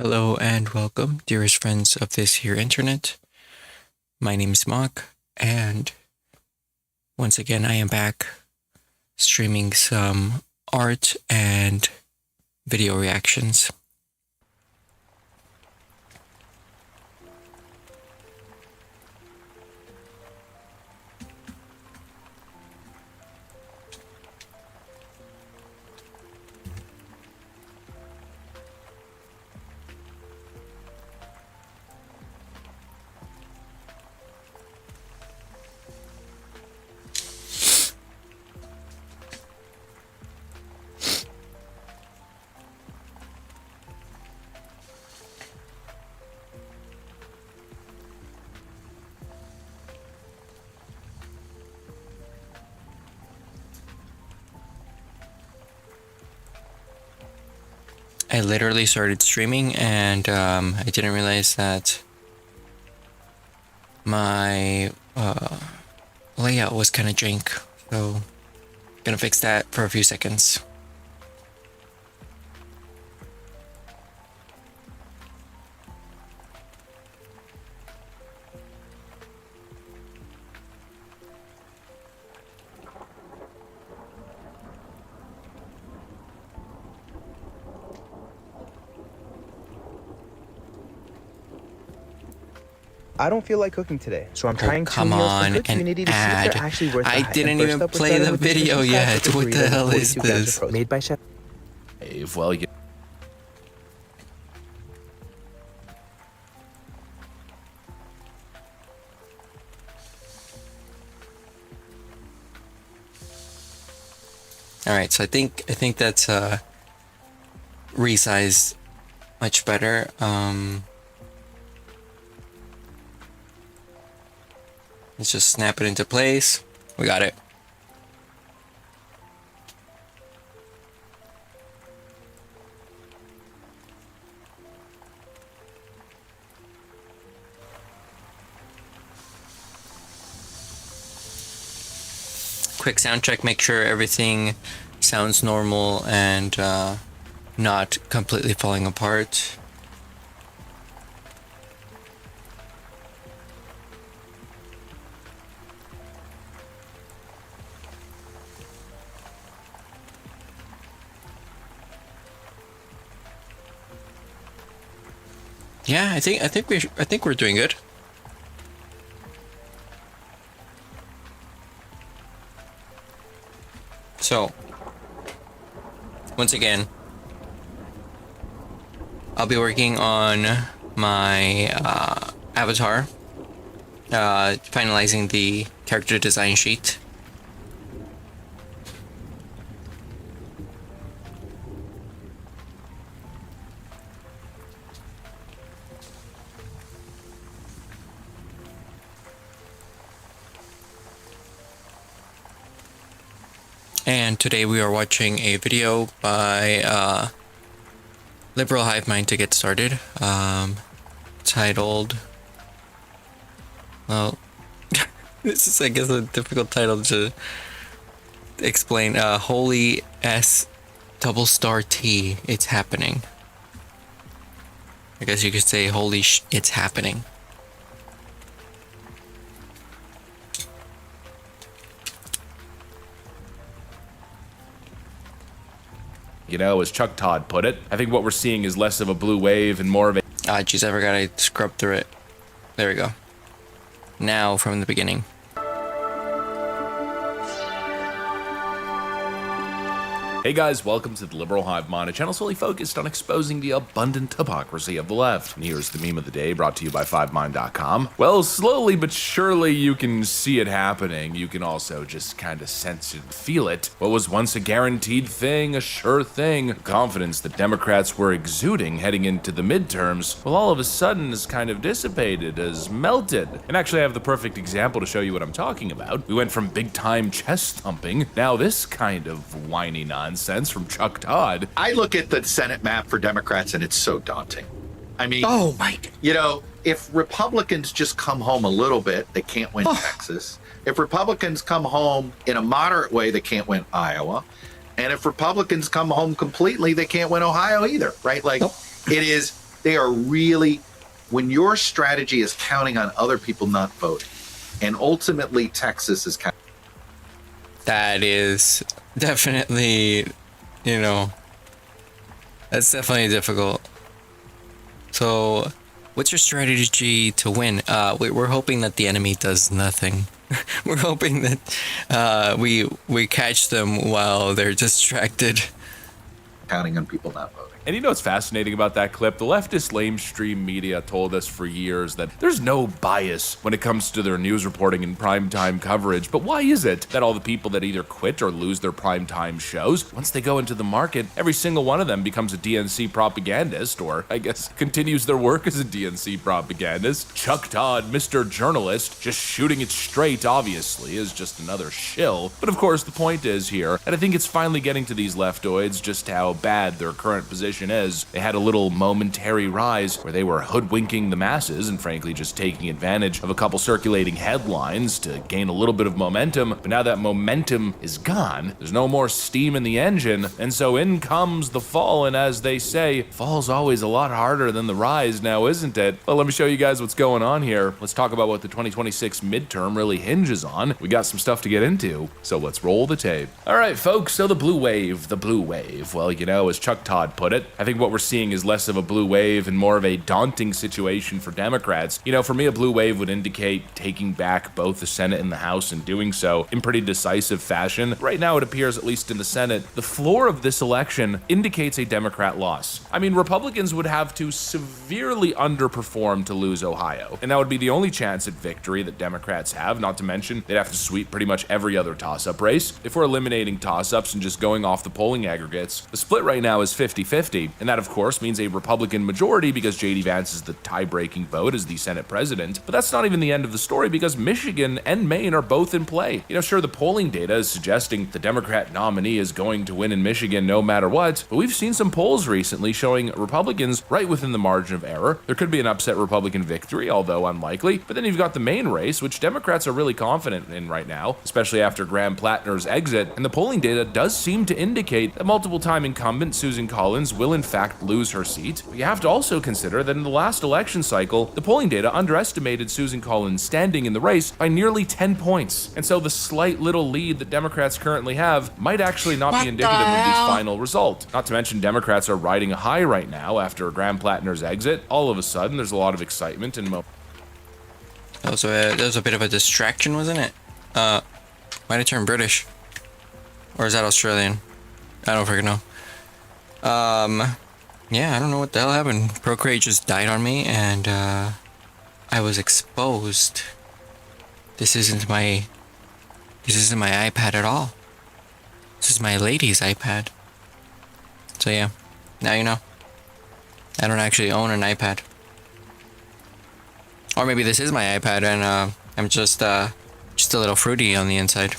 Hello and welcome, dearest friends of this here internet. My name is Mark, and once again I am back streaming some art and video reactions. I literally started streaming and I didn't realize that my layout was kind of jank, so gonna fix that for a few seconds. I don't feel like cooking today, so I'm trying two come meals on, from Good an Community to see if ad. they're actually worth the I hype. didn't And first even up, we're play starting the with video Chicken yet. Classic What the Burrito hell with is 42 grams this? of protein. Made by Chef. Well, you All right, so I think that's resized much better. Let's just snap it into place. We got it. Quick sound check, make sure everything sounds normal and not completely falling apart. Yeah, I think we're doing good. So, once again, I'll be working on my avatar, finalizing the character design sheet. And today we are watching a video by Liberal Hive Mind to get started, titled, well, this is, I guess, a difficult title to explain. Holy S double star T, it's happening. I guess you could say holy it's happening. as Chuck Todd put it, I think what we're seeing is less of a blue wave and more of a... Ah, geez, I forgot I scrubbed through it. There we go. Now from the beginning. Hey guys, welcome to the Liberal Hive Mind, a channel solely focused on exposing the abundant hypocrisy of the left. And here's the meme of the day, brought to you by FiveMind.com. Well, slowly but surely you can see it happening. You can also just kind of sense it and feel it. What was once a guaranteed thing, a sure thing, the confidence that Democrats were exuding heading into the midterms, well, all of a sudden has kind of dissipated, has melted. And actually I have the perfect example to show you what I'm talking about. We went from big-time chest thumping, now this kind of whiny nonsense from Chuck Todd. I look at the Senate map for Democrats and it's so daunting. I mean, Oh my God. you know, if Republicans just come home a little bit, they can't win Texas. If Republicans come home in a moderate way, they can't win Iowa. And if Republicans come home completely, they can't win Ohio either, right? Like, it is They are really, when your strategy is counting on other people not voting, and ultimately Texas is counting. That is definitely, you know, that's definitely difficult. So, what's your strategy to win? We're hoping that the enemy does nothing. We're hoping that we catch them while they're distracted. Counting on people not voting. And you know what's fascinating about that clip? The leftist lamestream media told us for years that there's no bias when it comes to their news reporting and primetime coverage. But why is it that all the people that either quit or lose their primetime shows, once they go into the market, every single one of them becomes a DNC propagandist, or I guess continues their work as a DNC propagandist? Chuck Todd, Mr. Journalist, just shooting it straight, obviously, is just another shill. But of course, the point is here, and I think it's finally getting to these leftoids just how bad their current position is. They had a little momentary rise where they were hoodwinking the masses and frankly just taking advantage of a couple circulating headlines to gain a little bit of momentum. But now that momentum is gone, there's no more steam in the engine, and so in comes the fall. And as they say, fall's always a lot harder than the rise now, isn't it? Well, let me show you guys what's going on here. Let's talk about what the 2026 midterm really hinges on. We got some stuff to get into, so let's roll the tape. All right, folks, so the blue wave. Well, you know, as Chuck Todd put it, I think what we're seeing is less of a blue wave and more of a daunting situation for Democrats. You know, for me, a blue wave would indicate taking back both the Senate and the House and doing so in pretty decisive fashion. Right now, it appears, at least in the Senate, the floor of this election indicates a Democrat loss. I mean, Republicans would have to severely underperform to lose Ohio, and that would be the only chance at victory that Democrats have, not to mention they'd have to sweep pretty much every other toss-up race. If we're eliminating toss-ups and just going off the polling aggregates, the split right now is 50-50, and that of course means a Republican majority because J.D. Vance is the tie-breaking vote as the Senate president. But that's not even the end of the story, because Michigan and Maine are both in play. You know, sure, the polling data is suggesting the Democrat nominee is going to win in Michigan no matter what, but we've seen some polls recently showing Republicans right within the margin of error. There could be an upset Republican victory, although unlikely. But then you've got the Maine race, which Democrats are really confident in right now, especially after Graham Plattner's exit, and the polling data does seem to indicate that multiple-time incumbent Susan Collins will in fact lose her seat. But you have to also consider that in the last election cycle, the polling data underestimated Susan Collins' standing in the race by nearly 10 points. And so the slight little lead that Democrats currently have might actually not be indicative of the final result. Not to mention Democrats are riding a high right now after Graham Plattner's exit. All of a sudden, there's a lot of excitement and That was a bit of a distraction, wasn't it? Might have turned British. Or is that Australian? I don't freaking know. Yeah, I don't know what the hell happened. Procreate just died on me, and I was exposed. This isn't my iPad at all. This is my lady's iPad. So yeah, now you know. I don't actually own an iPad. Or maybe this is my iPad and I'm just a little fruity on the inside.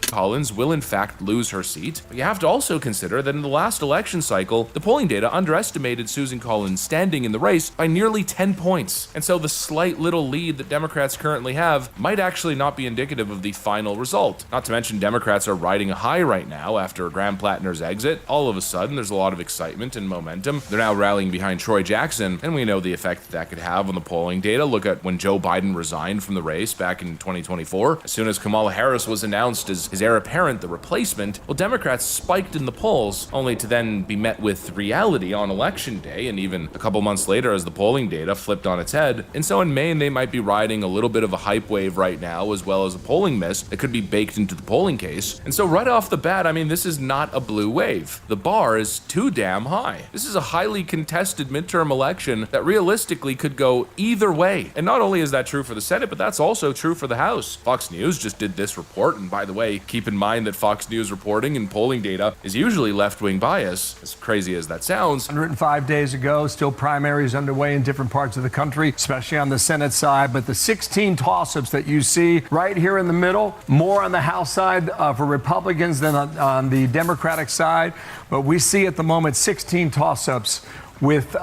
Collins will in fact lose her seat. But you have to also consider that in the last election cycle, the polling data underestimated Susan Collins' standing in the race by nearly 10 points. And so the slight little lead that Democrats currently have might actually not be indicative of the final result. Not to mention Democrats are riding a high right now after Graham Plattner's exit. All of a sudden, there's a lot of excitement and momentum. They're now rallying behind Troy Jackson, and we know the effect that could have on the polling data. Look at when Joe Biden resigned from the race back in 2024. As soon as Kamala Harris was announced as his heir apparent, the replacement, well, Democrats spiked in the polls, only to then be met with reality on election day, and even a couple months later as the polling data flipped on its head. And so in Maine, they might be riding a little bit of a hype wave right now, as well as a polling miss that could be baked into the polling case. And so right off the bat, I mean, this is not a blue wave. The bar is too damn high. This is a highly contested midterm election that realistically could go either way. And not only is that true for the Senate, but that's also true for the House. Fox News just did this report, and by the way, keep in mind that Fox News reporting and polling data is usually left-wing bias, as crazy as that sounds. 105 days ago, still primaries underway in different parts of the country, especially on the Senate side. But the 16 toss-ups that you see right here in the middle, more on the House side for Republicans than on the Democratic side. But we see at the moment 16 toss-ups with the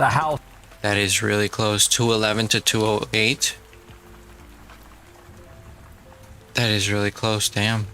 House. That is really close. 211 to 208. That is really close, damn.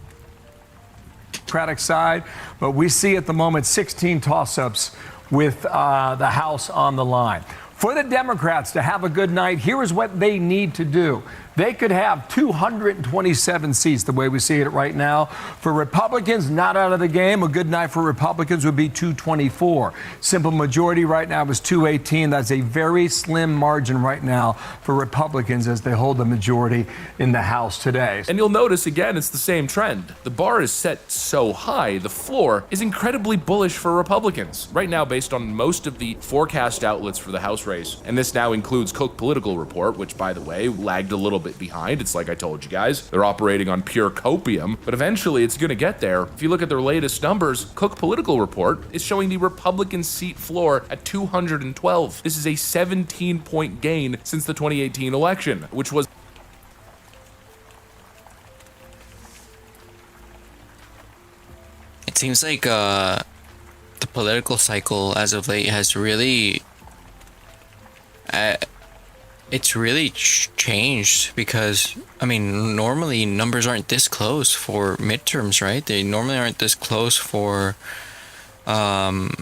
Democratic side, but we see at the moment 16 toss-ups with the House on the line. For the Democrats to have a good night, here is what they need to do. They could have 227 seats, the way we see it right now. For Republicans, not out of the game. A good night for Republicans would be 224. Simple majority right now is 218. That's a very slim margin right now for Republicans as they hold the majority in the House today. And you'll notice, again, it's the same trend. The bar is set so high, the floor is incredibly bullish for Republicans. Right now, based on most of the forecast outlets for the House race, and this now includes Cook Political Report, which, by the way, lagged a little bit behind. It's like I told you guys, they're operating on pure copium, but eventually it's going to get there. If you look at their latest numbers, Cook Political Report is showing the Republican seat floor at 212. This is a 17-point gain since the 2018 election, which was It seems like the political cycle as of late has really it's really changed, because I mean, normally numbers aren't this close for midterms, right? They normally aren't this close for the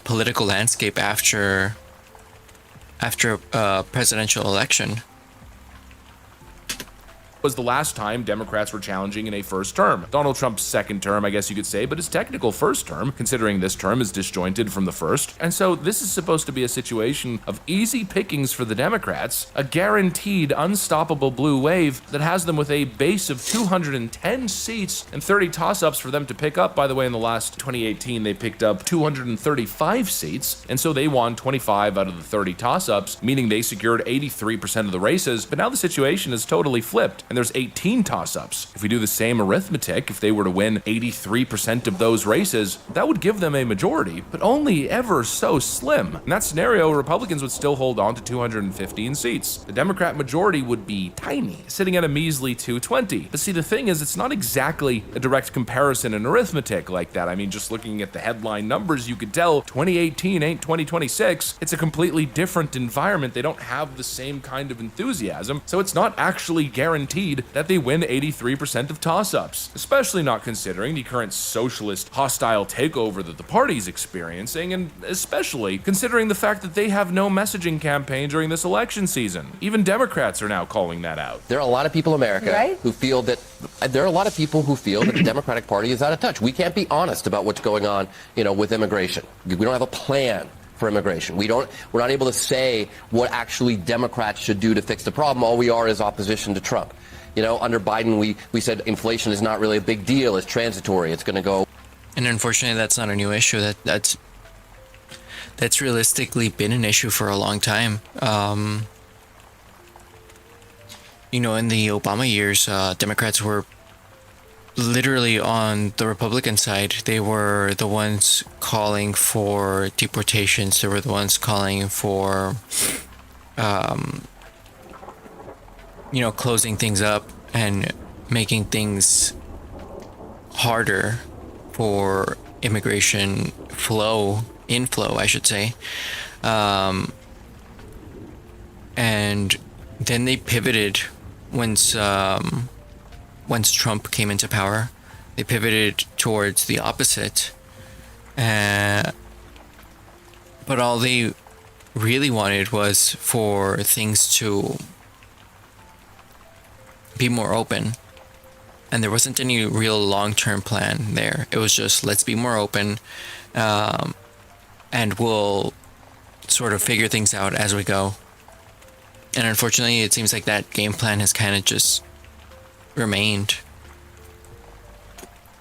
political landscape after a presidential election. Was the last time Democrats were challenging in a first term. Donald Trump's second term, I guess you could say, but his technical first term, considering this term is disjointed from the first. And so this is supposed to be a situation of easy pickings for the Democrats, a guaranteed unstoppable blue wave that has them with a base of 210 seats and 30 toss-ups for them to pick up. By the way, in the last 2018, they picked up 235 seats, and so they won 25 out of the 30 toss-ups, meaning they secured 83% of the races. But now the situation is totally flipped, and there's 18 toss-ups. If we do the same arithmetic, if they were to win 83% of those races, that would give them a majority, but only ever so slim. In that scenario, Republicans would still hold on to 215 seats. The Democrat majority would be tiny, sitting at a measly 220. But see, the thing is, it's not exactly a direct comparison in arithmetic like that. I mean, just looking at the headline numbers, you could tell 2018 ain't 2026. It's a completely different environment. They don't have the same kind of enthusiasm, so it's not actually guaranteed that they win 83% of toss-ups, especially not considering the current socialist hostile takeover that the party's experiencing, and especially considering the fact that they have no messaging campaign during this election season. Even Democrats are now calling that out. There are a lot of people in America who feel that the Democratic Party is out of touch. We can't be honest about what's going on, with immigration. We don't have a plan for immigration. We're not able to say what actually Democrats should do to fix the problem. All we are is opposition to Trump. Under Biden, we said inflation is not really a big deal. It's transitory. It's going to go. And unfortunately, that's not a new issue. That's realistically been an issue for a long time. In the Obama years, Democrats were literally on the Republican side. They were the ones calling for deportations. They were the ones calling for closing things up and making things harder for immigration inflow, I should say. And then they pivoted once Trump came into power. They pivoted towards the opposite. But all they really wanted was for things to be more open, and there wasn't any real long-term plan there. It was just, let's be more open, and we'll sort of figure things out as we go. And unfortunately, it seems like that game plan has kind of just remained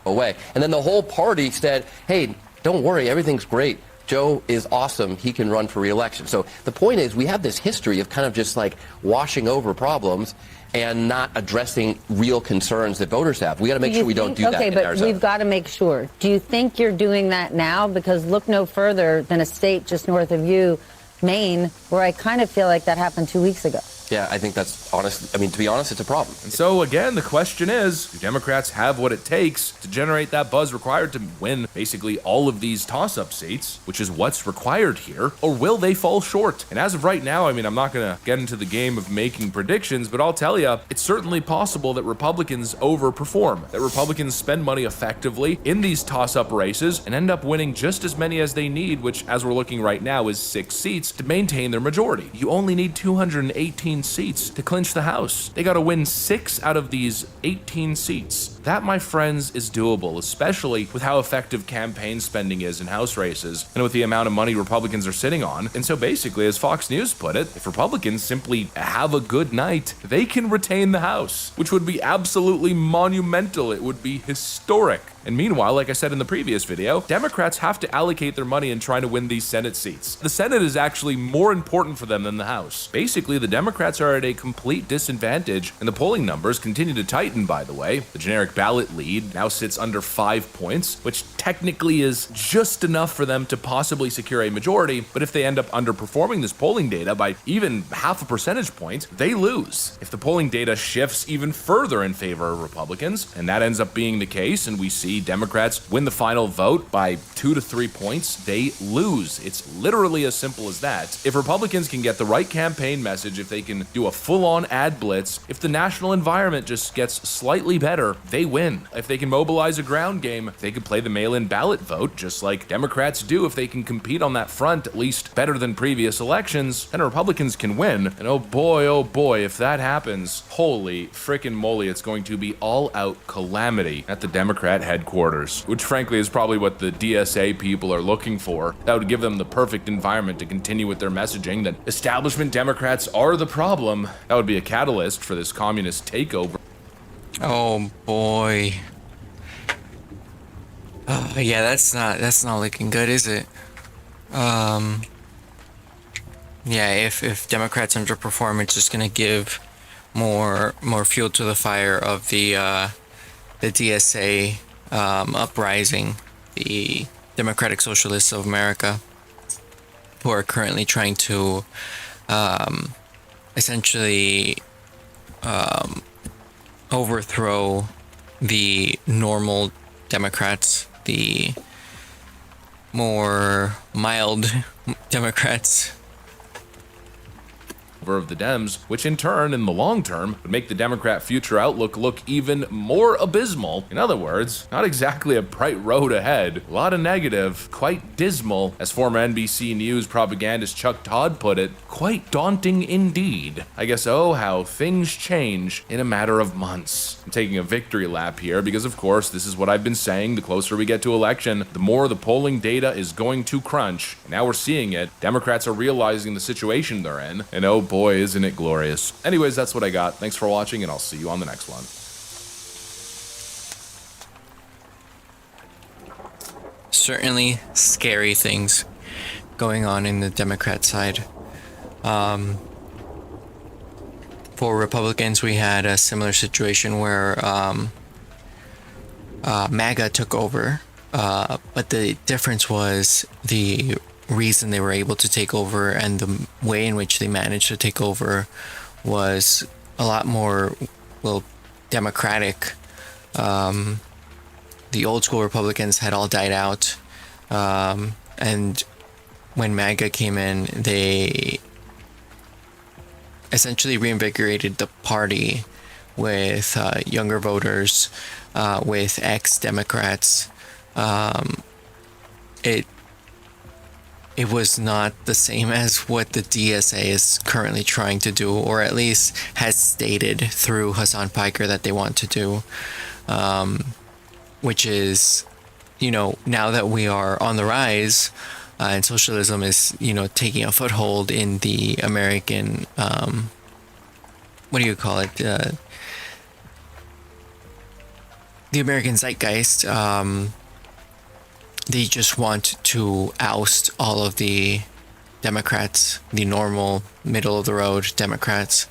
away. And then the whole party said, hey, don't worry, everything's great. Joe is awesome. He can run for re-election. So the point is, we have this history of kind of just like washing over problems and not addressing real concerns that voters have. We got to make sure we don't do that. Okay, but we've got to make sure. Do you think you're doing that now? Because look no further than a state just north of you, Maine, where I kind of feel like that happened 2 weeks ago. Yeah, I think that's honest. I mean, to be honest, it's a problem. And so again, the question is, do Democrats have what it takes to generate that buzz required to win basically all of these toss-up seats, which is what's required here, or will they fall short? And as of right now, I mean, I'm not going to get into the game of making predictions, but I'll tell you, it's certainly possible that Republicans overperform, that Republicans spend money effectively in these toss-up races and end up winning just as many as they need, which, as we're looking right now, is 6 seats to maintain their majority. You only need 218 seats to clinch the House. They got to win 6 out of these 18 seats. That, my friends, is doable, especially with how effective campaign spending is in House races and with the amount of money Republicans are sitting on. And so basically, as Fox News put it, if Republicans simply have a good night, they can retain the House, which would be absolutely monumental. It would be historic. And meanwhile, like I said in the previous video, Democrats have to allocate their money in trying to win these Senate seats. The Senate is actually more important for them than the House. Basically, the Democrats are at a complete disadvantage, and the polling numbers continue to tighten, by the way. The generic ballot lead now sits under 5 points, which technically is just enough for them to possibly secure a majority, but if they end up underperforming this polling data by even half a percentage point, they lose. If the polling data shifts even further in favor of Republicans, and that ends up being the case, and we see Democrats win the final vote by 2 to 3 points, they lose. It's literally as simple as that. If Republicans can get the right campaign message, if they can do a full-on ad blitz, if the national environment just gets slightly better, they win. If they can mobilize a ground game, they could play the mail-in ballot vote, just like Democrats do. If they can compete on that front, at least better than previous elections, then Republicans can win. And oh boy, if that happens, holy frickin' moly, it's going to be all-out calamity at the Democrat headquarters, which frankly is probably what the DSA people are looking for. That would give them the perfect environment to continue with their messaging that establishment Democrats are the problem. That would be a catalyst for this communist takeover. Oh boy. Yeah, that's not looking good, is it? Yeah, if Democrats underperform, it's just gonna give more fuel to the fire of the DSA uprising, the Democratic Socialists of America, who are currently trying to essentially overthrow the normal Democrats, the more mild Democrats. Of the Dems, which in turn, in the long term, would make the Democrat future outlook look even more abysmal. In other words, not exactly a bright road ahead, a lot of negative, quite dismal, as former NBC News propagandist Chuck Todd put it, quite daunting indeed. I guess, oh, how things change in a matter of months. I'm taking a victory lap here because, of course, this is what I've been saying. The closer we get to election, the more the polling data is going to crunch. And now we're seeing it. Democrats are realizing the situation they're in, and oh boy, isn't it glorious. Anyways, that's what I got. Thanks for watching, and I'll see you on the next one. Certainly scary things going on in the Democrat side. For Republicans, we had a similar situation where MAGA took over, but the difference was the reason they were able to take over and the way in which they managed to take over was a lot more, well, democratic. The old school Republicans had all died out, and when MAGA came in, they essentially reinvigorated the party with younger voters, with ex-Democrats. It was not the same as what the DSA is currently trying to do, or at least has stated through Hassan Piker that they want to do, which is, now that we are on the rise, and socialism is, taking a foothold in the American, what do you call it? The American zeitgeist. They just want to oust all of the Democrats, the normal middle-of-the-road Democrats,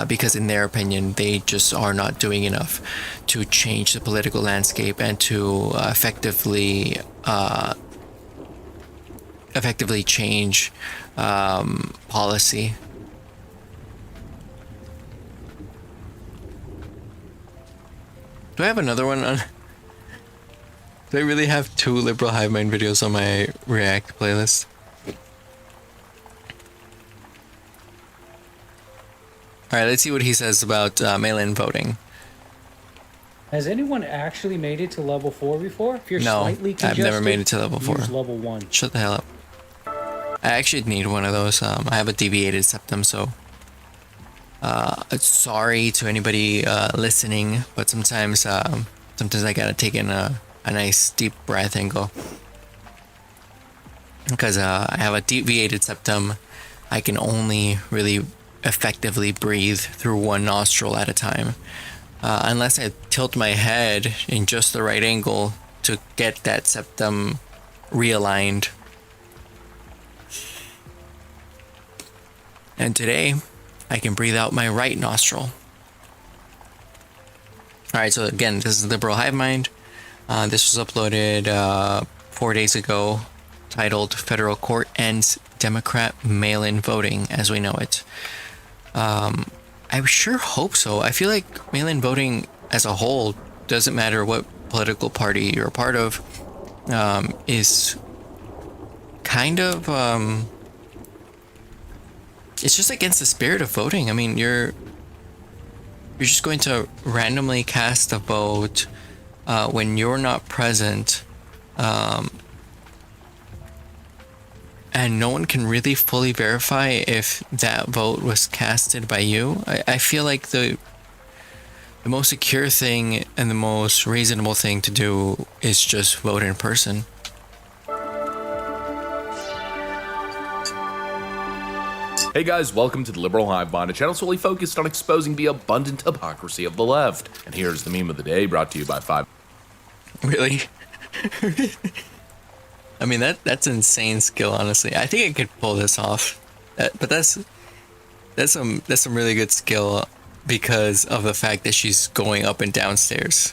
because in their opinion, they just are not doing enough to change the political landscape and to effectively change policy. Do I have another one on? Do I really have 2 liberal hive mind videos on my React playlist? All right, let's see what he says about mail-in voting. Has anyone actually made it to level 4 before? If you're No, slightly I've congested, never made it to level 4. use level 1. Shut the hell up. I actually need one of those. I have a deviated septum, so sorry to anybody listening, but sometimes I gotta take in a nice deep breath and go, because I have a deviated septum. I can only really effectively breathe through one nostril at a time, unless I tilt my head in just the right angle to get that septum realigned. And today, I can breathe out my right nostril. Alright, so again, this is Liberal Hive Mind. This was uploaded 4 days ago, titled Federal Court Ends Democrat Mail-in Voting as We Know It. I sure hope so. I feel like mail-in voting as a whole, doesn't matter what political party you're a part of, is kind of... it's just against the spirit of voting. I mean, you're just going to randomly cast a vote when you're not present, and no one can really fully verify if that vote was casted by you. I feel like the most secure thing and the most reasonable thing to do is just vote in person. Hey guys, welcome to the Liberal Hive Mind, a channel solely focused on exposing the abundant hypocrisy of the left. And here's the meme of the day, brought to you by 5. Really? I mean, that's insane skill, honestly. I think I could pull this off. But that's some really good skill because of the fact that she's going up and downstairs.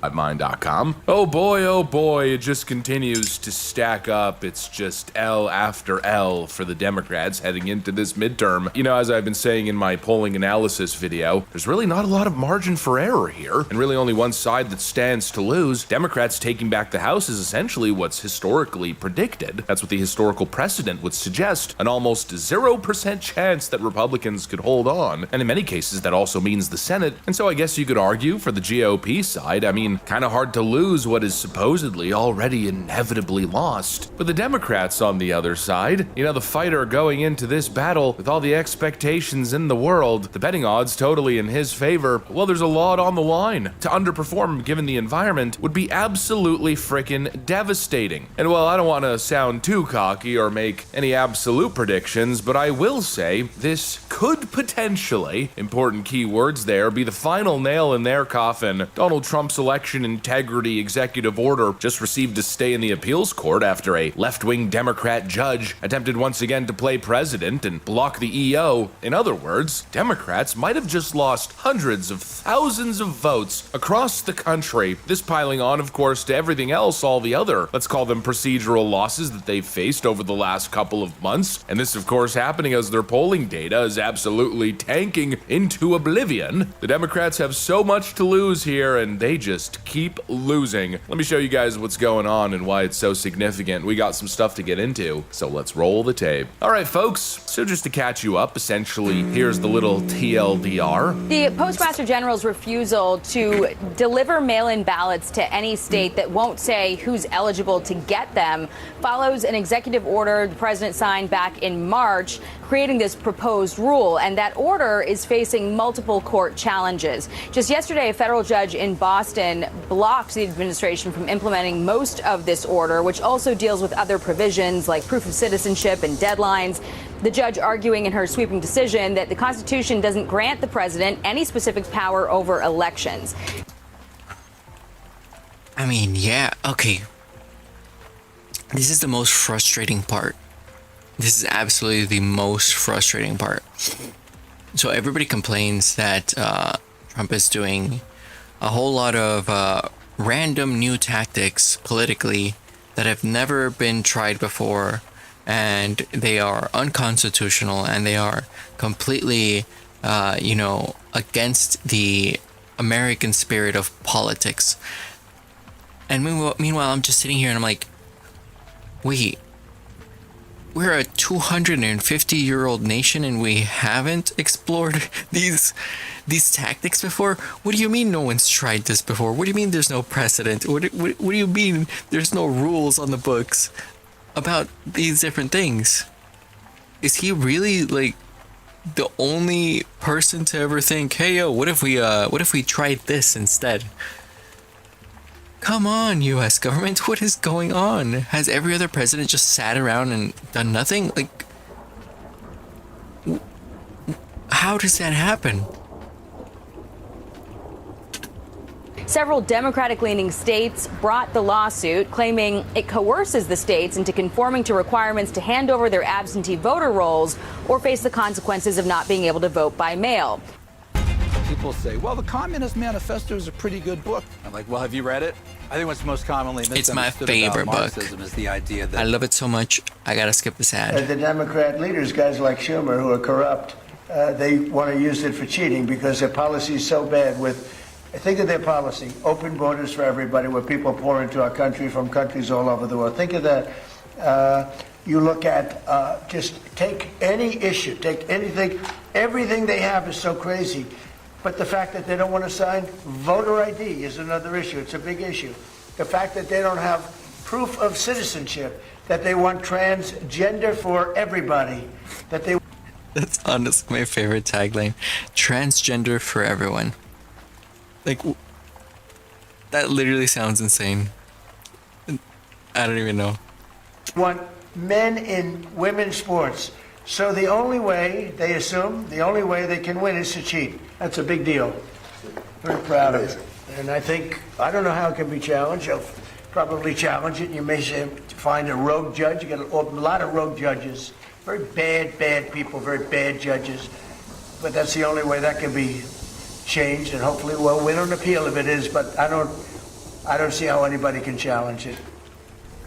HiveMind.com. Oh boy, it just continues to stack up. It's just L after L for the Democrats heading into this midterm. You know, as I've been saying in my polling analysis video, there's really not a lot of margin for error here, and really only one side that stands to lose. Democrats taking back the House is essentially what's historically predicted. That's what the historical precedent would suggest, an almost 0% chance that Republicans could hold on, and in many cases that also means the Senate. And so I guess you could argue for the GOP side, I mean, kind of hard to lose what is supposedly already inevitably lost. But the Democrats on the other side, you know, the fighter going into this battle with all the expectations in the world, the betting odds totally in his favor, well, there's a lot on the line. To underperform given the environment would be absolutely frickin' devastating. And well, I don't want to sound too cocky or make any absolute predictions, but I will say this could potentially, important keywords there, be the final nail in their coffin. Donald Trump's election integrity executive order just received a stay in the appeals court after a left-wing Democrat judge attempted once again to play president and block the EO. In other words, Democrats might have just lost hundreds of thousands of votes across the country. This piling on, of course, to everything else, all the other, let's call them procedural losses that they've faced over the last couple of months. And this, of course, happening as their polling data is absolutely tanking into oblivion. The Democrats have so much to lose here, and they just keep losing. Let me show you guys what's going on and why it's so significant. We got some stuff to get into, so let's roll the tape. All right, folks, so just to catch you up, essentially, here's the little TLDR. The Postmaster General's refusal to deliver mail-in ballots to any state that won't say who's eligible to get them follows an executive order the president signed back in March, creating this proposed rule, and that order is facing multiple court challenges. Just yesterday, a federal judge in Boston blocked the administration from implementing most of this order, which also deals with other provisions like proof of citizenship and deadlines. The judge arguing in her sweeping decision that the Constitution doesn't grant the president any specific power over elections. I mean, yeah, okay. This is the most frustrating part. This is absolutely the most frustrating part. So everybody complains that Trump is doing a whole lot of random new tactics politically that have never been tried before, and they are unconstitutional, and they are completely, against the American spirit of politics. And meanwhile, I'm just sitting here and I'm like, wait, we're a 250-year-old nation and we haven't explored these tactics before? What do you mean no one's tried this before? What do you mean there's no precedent? What do you mean there's no rules on the books about these different things? Is he really like the only person to ever think, hey yo, what if we tried this instead? Come on, US government, what is going on? Has every other president just sat around and done nothing? Like, how does that happen? Several Democratic-leaning states brought the lawsuit, claiming it coerces the states into conforming to requirements to hand over their absentee voter rolls or face the consequences of not being able to vote by mail. People say, well, the Communist Manifesto is a pretty good book. I'm like, well, have you read it? I think what's most commonly It's my misunderstood favorite about book. Marxism is the idea that I love it so much, I gotta skip this ad. The Democrat leaders, guys like Schumer, who are corrupt, they want to use it for cheating because their policy is so bad with, think of their policy, open borders for everybody where people pour into our country from countries all over the world. Think of that. You look at, just take any issue, take anything, everything they have is so crazy. But the fact that they don't want to sign voter ID is another issue. It's a big issue. The fact that they don't have proof of citizenship, that they want transgender for everybody, that they... That's honestly my favorite tagline. Transgender for everyone. Like, that literally sounds insane. I don't even know. want men in women's sports. So the only way, they assume, the only way they can win is to cheat. That's a big deal. Very proud of it. And I think, I don't know how it can be challenged. You'll probably challenge it. You may find a rogue judge. You get a lot of rogue judges. Very bad people, very bad judges. But that's the only way that can be changed. And hopefully we'll win an appeal if it is. But I don't see how anybody can challenge it.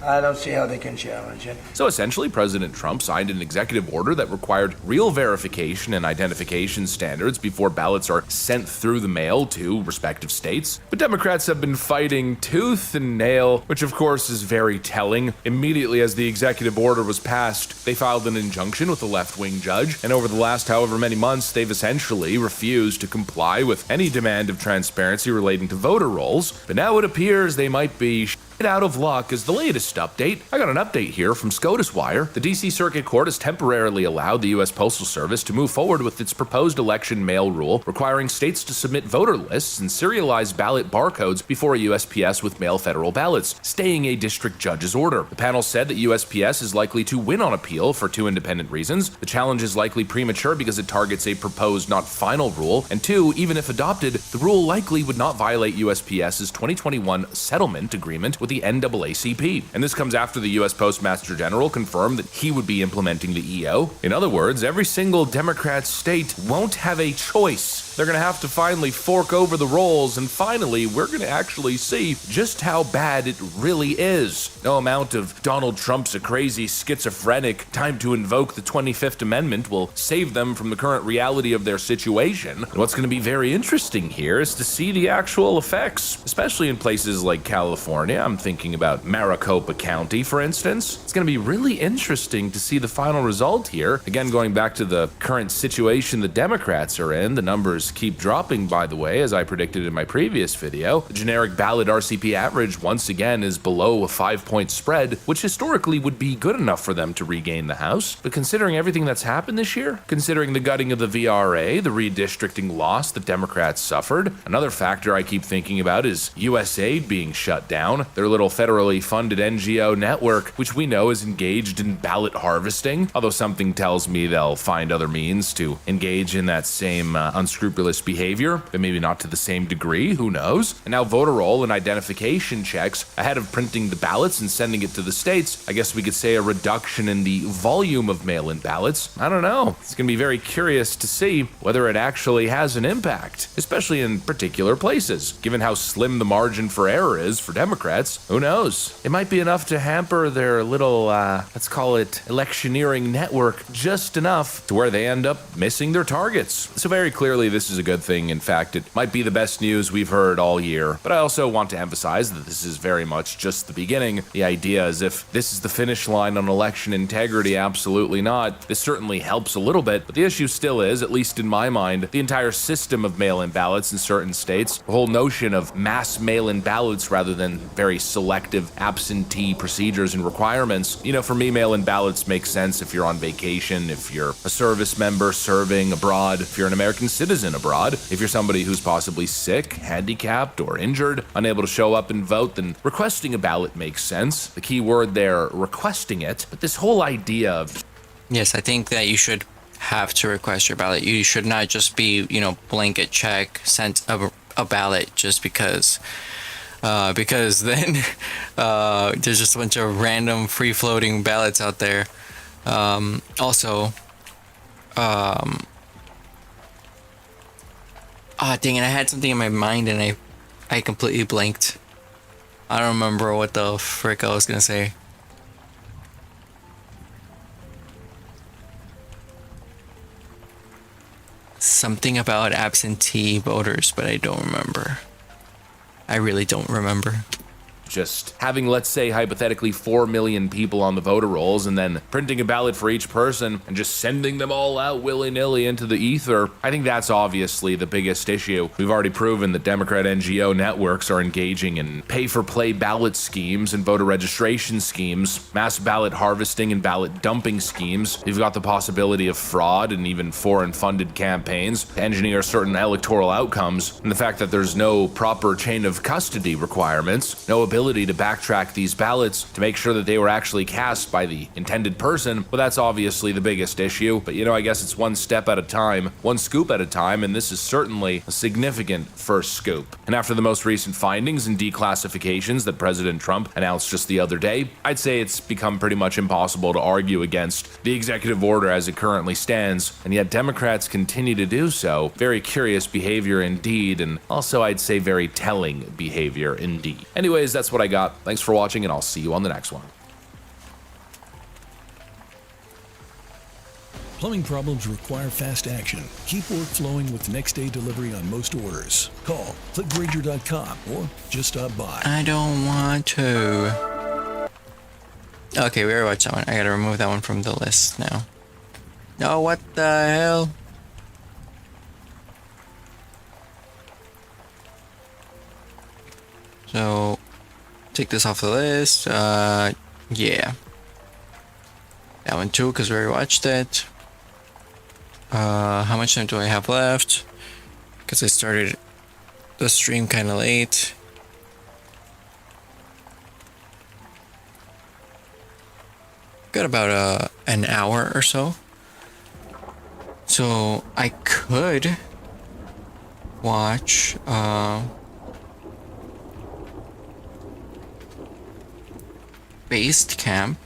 I don't see how they can challenge it. So essentially, President Trump signed an executive order that required real verification and identification standards before ballots are sent through the mail to respective states. But Democrats have been fighting tooth and nail, which of course is very telling. Immediately as the executive order was passed, they filed an injunction with a left-wing judge, and over the last however many months, they've essentially refused to comply with any demand of transparency relating to voter rolls. But now it appears they might be out of luck. As the latest update, I got an update here from SCOTUS Wire. The DC Circuit Court has temporarily allowed the U.S. Postal Service to move forward with its proposed election mail rule, requiring states to submit voter lists and serialized ballot barcodes before a USPS with mail federal ballots, staying a district judge's order. The panel said that USPS is likely to win on appeal for two independent reasons. The challenge is likely premature because it targets a proposed, not final rule, and two, even if adopted, the rule likely would not violate USPS's 2021 settlement agreement with the NAACP. And this comes after the U.S. Postmaster General confirmed that he would be implementing the EO. In other words, every single Democrat state won't have a choice. They're going to have to finally fork over the rolls, and finally, we're going to actually see just how bad it really is. No amount of Donald Trump's a crazy schizophrenic time to invoke the 25th Amendment will save them from the current reality of their situation. And what's going to be very interesting here is to see the actual effects, especially in places like California. I'm thinking about Maricopa County, for instance. It's going to be really interesting to see the final result here. Again, going back to the current situation the Democrats are in, the numbers keep dropping, by the way, as I predicted in my previous video. The generic ballot RCP average once again is below a 5-point spread, which historically would be good enough for them to regain the House. But considering everything that's happened this year, considering the gutting of the VRA, the redistricting loss that Democrats suffered, another factor I keep thinking about is USAID being shut down, their little federally funded NGO network, which we know is engaged in ballot harvesting, although something tells me they'll find other means to engage in that same unscrupulous behavior, but maybe not to the same degree, who knows? And now voter roll and identification checks ahead of printing the ballots and sending it to the states. I guess we could say a reduction in the volume of mail-in ballots. I don't know. It's going to be very curious to see whether it actually has an impact, especially in particular places. Given how slim the margin for error is for Democrats, who knows? It might be enough to hamper their little, let's call it electioneering network just enough to where they end up missing their targets. So very clearly, this this is a good thing. In fact, it might be the best news we've heard all year. But I also want to emphasize that this is very much just the beginning. The idea is if this is the finish line on election integrity, absolutely not. This certainly helps a little bit, but the issue still is, at least in my mind, the entire system of mail-in ballots in certain states, the whole notion of mass mail-in ballots rather than very selective absentee procedures and requirements. You know, for me, mail-in ballots make sense if you're on vacation, if you're a service member serving abroad, if you're an American citizen abroad, if you're somebody who's possibly sick, handicapped, or injured, unable to show up and vote, then requesting a ballot makes sense. The key word there, requesting it. But this whole idea of... Yes, I think that you should have to request your ballot. You should not just be, blanket check, sent a ballot just because then there's just a bunch of random free-floating ballots out there. Dang it, I had something in my mind and I completely blanked. I don't remember what the frick I was gonna say. Something about absentee voters, but I don't remember. I really don't remember. Just having, let's say, hypothetically 4 million people on the voter rolls and then printing a ballot for each person and just sending them all out willy-nilly into the ether. I think that's obviously the biggest issue. We've already proven that Democrat NGO networks are engaging in pay-for-play ballot schemes and voter registration schemes, mass ballot harvesting and ballot dumping schemes. You've got the possibility of fraud and even foreign-funded campaigns to engineer certain electoral outcomes, and the fact that there's no proper chain of custody requirements, no ability to backtrack these ballots to make sure that they were actually cast by the intended person, well, that's obviously the biggest issue. But I guess it's one step at a time, one scoop at a time, and this is certainly a significant first scoop. And after the most recent findings and declassifications that President Trump announced just the other day, I'd say it's become pretty much impossible to argue against the executive order as it currently stands, and yet Democrats continue to do so. Very curious behavior indeed, and also I'd say very telling behavior indeed. Anyways, that's what I got. Thanks for watching, and I'll see you on the next one. Plumbing problems require fast action. Keep work flowing with next day delivery on most orders. Call, clickgranger.com, or just stop by. I don't want to. Okay, we already watched that one. I gotta remove that one from the list now. No, what the hell? So, take this off the list. Yeah. That one too, because we already watched it. How much time do I have left? Because I started the stream kind of late. Got about an hour or so. So I could watch Based Camp.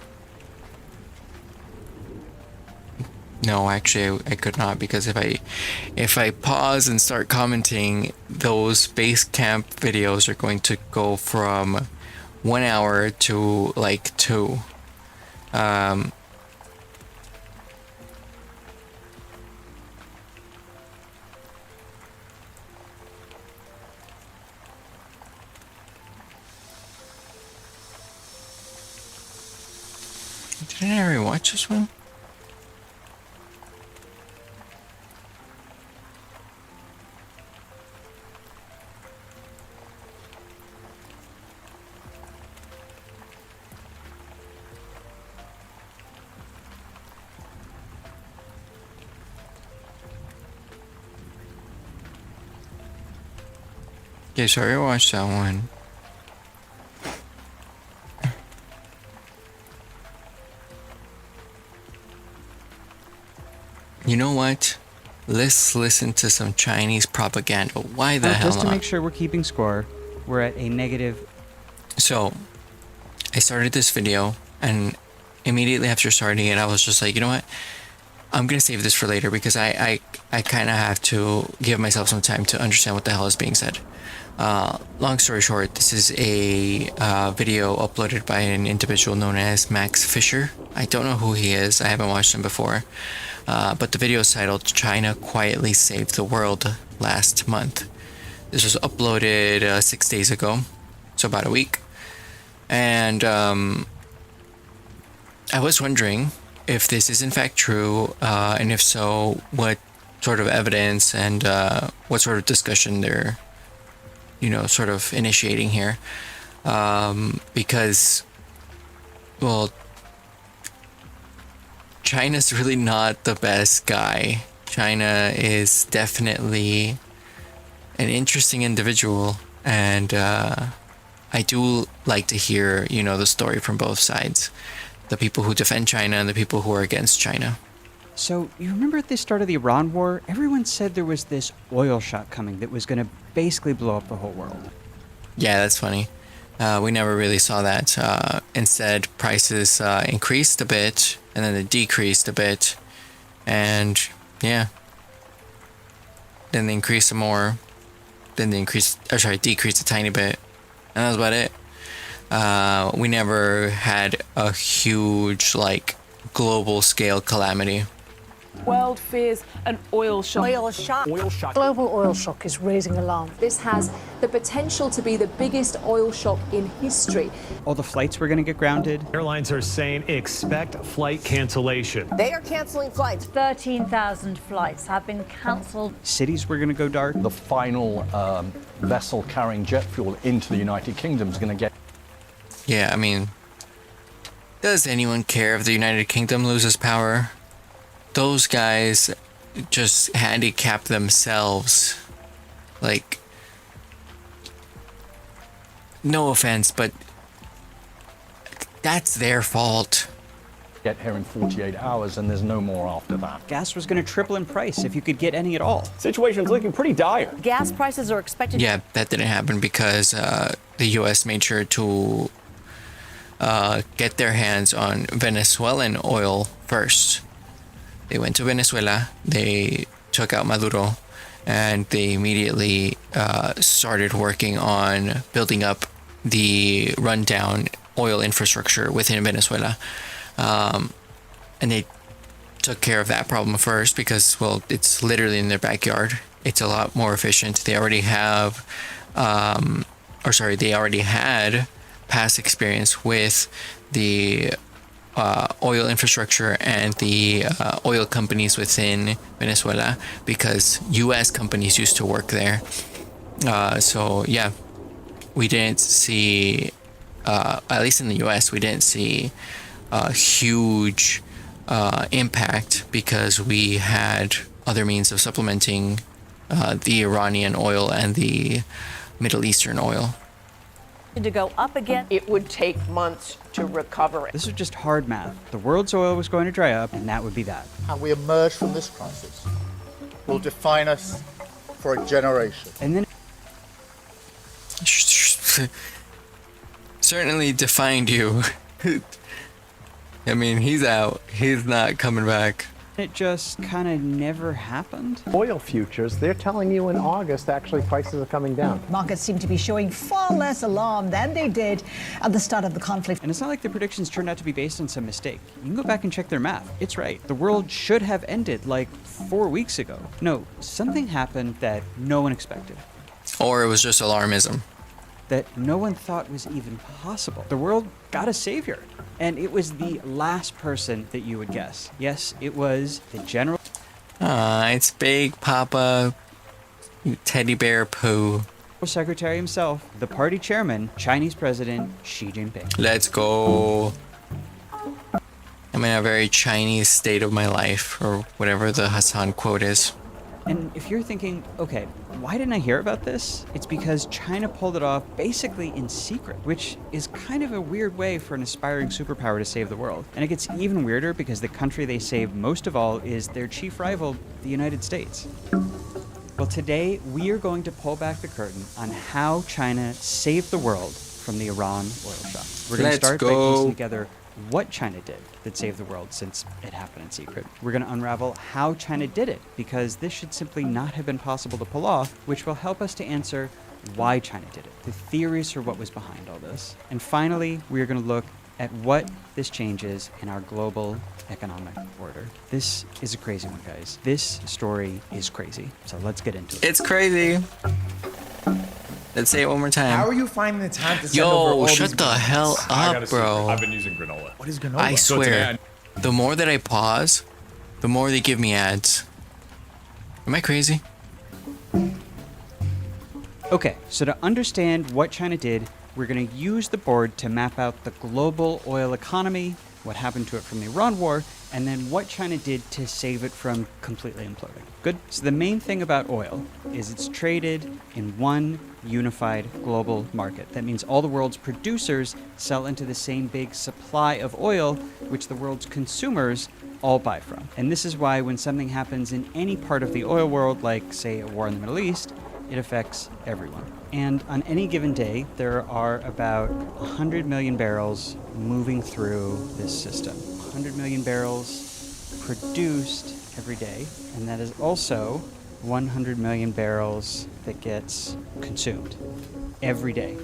No, actually I could not, because if I pause and start commenting, those Base Camp videos are going to go from 1 hour to like 2. Didn't I already watch this one? Okay, so I already watched that one. You know what? Let's listen to some Chinese propaganda. Why the hell just to not? make sure we're keeping score, we're at a negative. So, I started this video, and immediately after starting it, I was just like, you know what? I'm gonna save this for later because I kind of have to give myself some time to understand what the hell is being said. Long story short, this is a video uploaded by an individual known as Max Fisher. I don't know who he is. I haven't watched him before. But the video is titled "China Quietly Saved the World Last Month." This was uploaded 6 days ago, so about a week. And I was wondering if this is in fact true, and if so, what sort of evidence and what sort of discussion they're, sort of initiating here. Because, well, China's really not the best guy. China is definitely an interesting individual, and I do like to hear, the story from both sides. The people who defend China and the people who are against China. So, you remember at the start of the Iran war, everyone said there was this oil shock coming that was going to basically blow up the whole world. Yeah, that's funny. We never really saw that. Instead, prices increased a bit, and then they decreased a bit, and yeah. Then they increased some more. Then they decreased a tiny bit, and that was about it. We never had a huge, global scale calamity. World fears an oil shock. Oil shock. Oil shock. Global oil shock is raising alarm. This has the potential to be the biggest oil shock in history. All the flights were going to get grounded. Airlines are saying expect flight cancellation. They are canceling flights. 13,000 flights have been cancelled. Cities were going to go dark. The final vessel carrying jet fuel into the United Kingdom is going to get... Yeah, I mean, does anyone care if the United Kingdom loses power? Those guys just handicap themselves. No offense, but that's their fault. Get here in 48 hours and there's no more after that. Gas was going to triple in price if you could get any at all. Situation's looking pretty dire. Gas prices are expected. Yeah, that didn't happen because the U.S. made sure to get their hands on Venezuelan oil first. They went to Venezuela, they took out Maduro, and they immediately started working on building up the rundown oil infrastructure within Venezuela. And they took care of that problem first because, well, it's literally in their backyard. It's a lot more efficient. They already have, they already had past experience with the oil infrastructure and the oil companies within Venezuela because U.S. companies used to work there. So yeah, we didn't see, at least in the U.S., we didn't see a huge impact because we had other means of supplementing the Iranian oil and the Middle Eastern oil. To go up again. It would take months to recover it. This was just hard math. The world's oil was going to dry up, and that would be that. How we emerge from this crisis will define us for a generation. And then certainly defined you. I mean, he's out. He's not coming back. it just kind of never happened. Oil futures, they're telling you in August actually prices are coming down. Markets seem to be showing far less alarm than they did at the start of the conflict. And it's not like the predictions turned out to be based on some mistake. You can go back and check their math. It's right. The world should have ended like 4 weeks ago. No, something happened that no one expected. Or it was just alarmism. That no one thought was even possible. The world got a savior. And it was the last person that you would guess. Yes, it was the general. It's Big Papa Teddy Bear Pooh. Secretary himself, the party chairman, Chinese President Xi Jinping. Let's go. I'm in a very Chinese state of my life, or whatever the Hassan quote is. And if you're thinking, okay, why didn't I hear about this? It's because China pulled it off basically in secret, which is kind of a weird way for an aspiring superpower to save the world. And it gets even weirder because the country they save most of all is their chief rival, the United States. Well, today we are going to pull back the curtain on how China saved the world from the Iran oil shock. We're going to start by piecing together what China did that saved the world, since it happened in secret. We're going to unravel how China did it, because this should simply not have been possible to pull off, which will help us to answer why China did it, the theories for what was behind all this. And finally, we are going to look at what this changes in our global economic order. This is a crazy one, guys. This story is crazy. So let's get into it. It's crazy. Let's say it one more time. How are you finding the time to send over all Yo, these shut the videos? hell up, bro. I've been using granola. What is granola? I swear, the more that I pause, the more they give me ads. Am I crazy? Okay, so to understand what China did, we're going to use the board to map out the global oil economy, what happened to it from the Iran war, and then what China did to save it from completely imploding. Good? So the main thing about oil is it's traded in one unified global market. That means all the world's producers sell into the same big supply of oil, which the world's consumers all buy from. And this is why when something happens in any part of the oil world, like, say, a war in the Middle East, it affects everyone. And on any given day, there are about 100 million barrels moving through this system. 100 million barrels produced every day, and that is also 100 million barrels that gets consumed every day.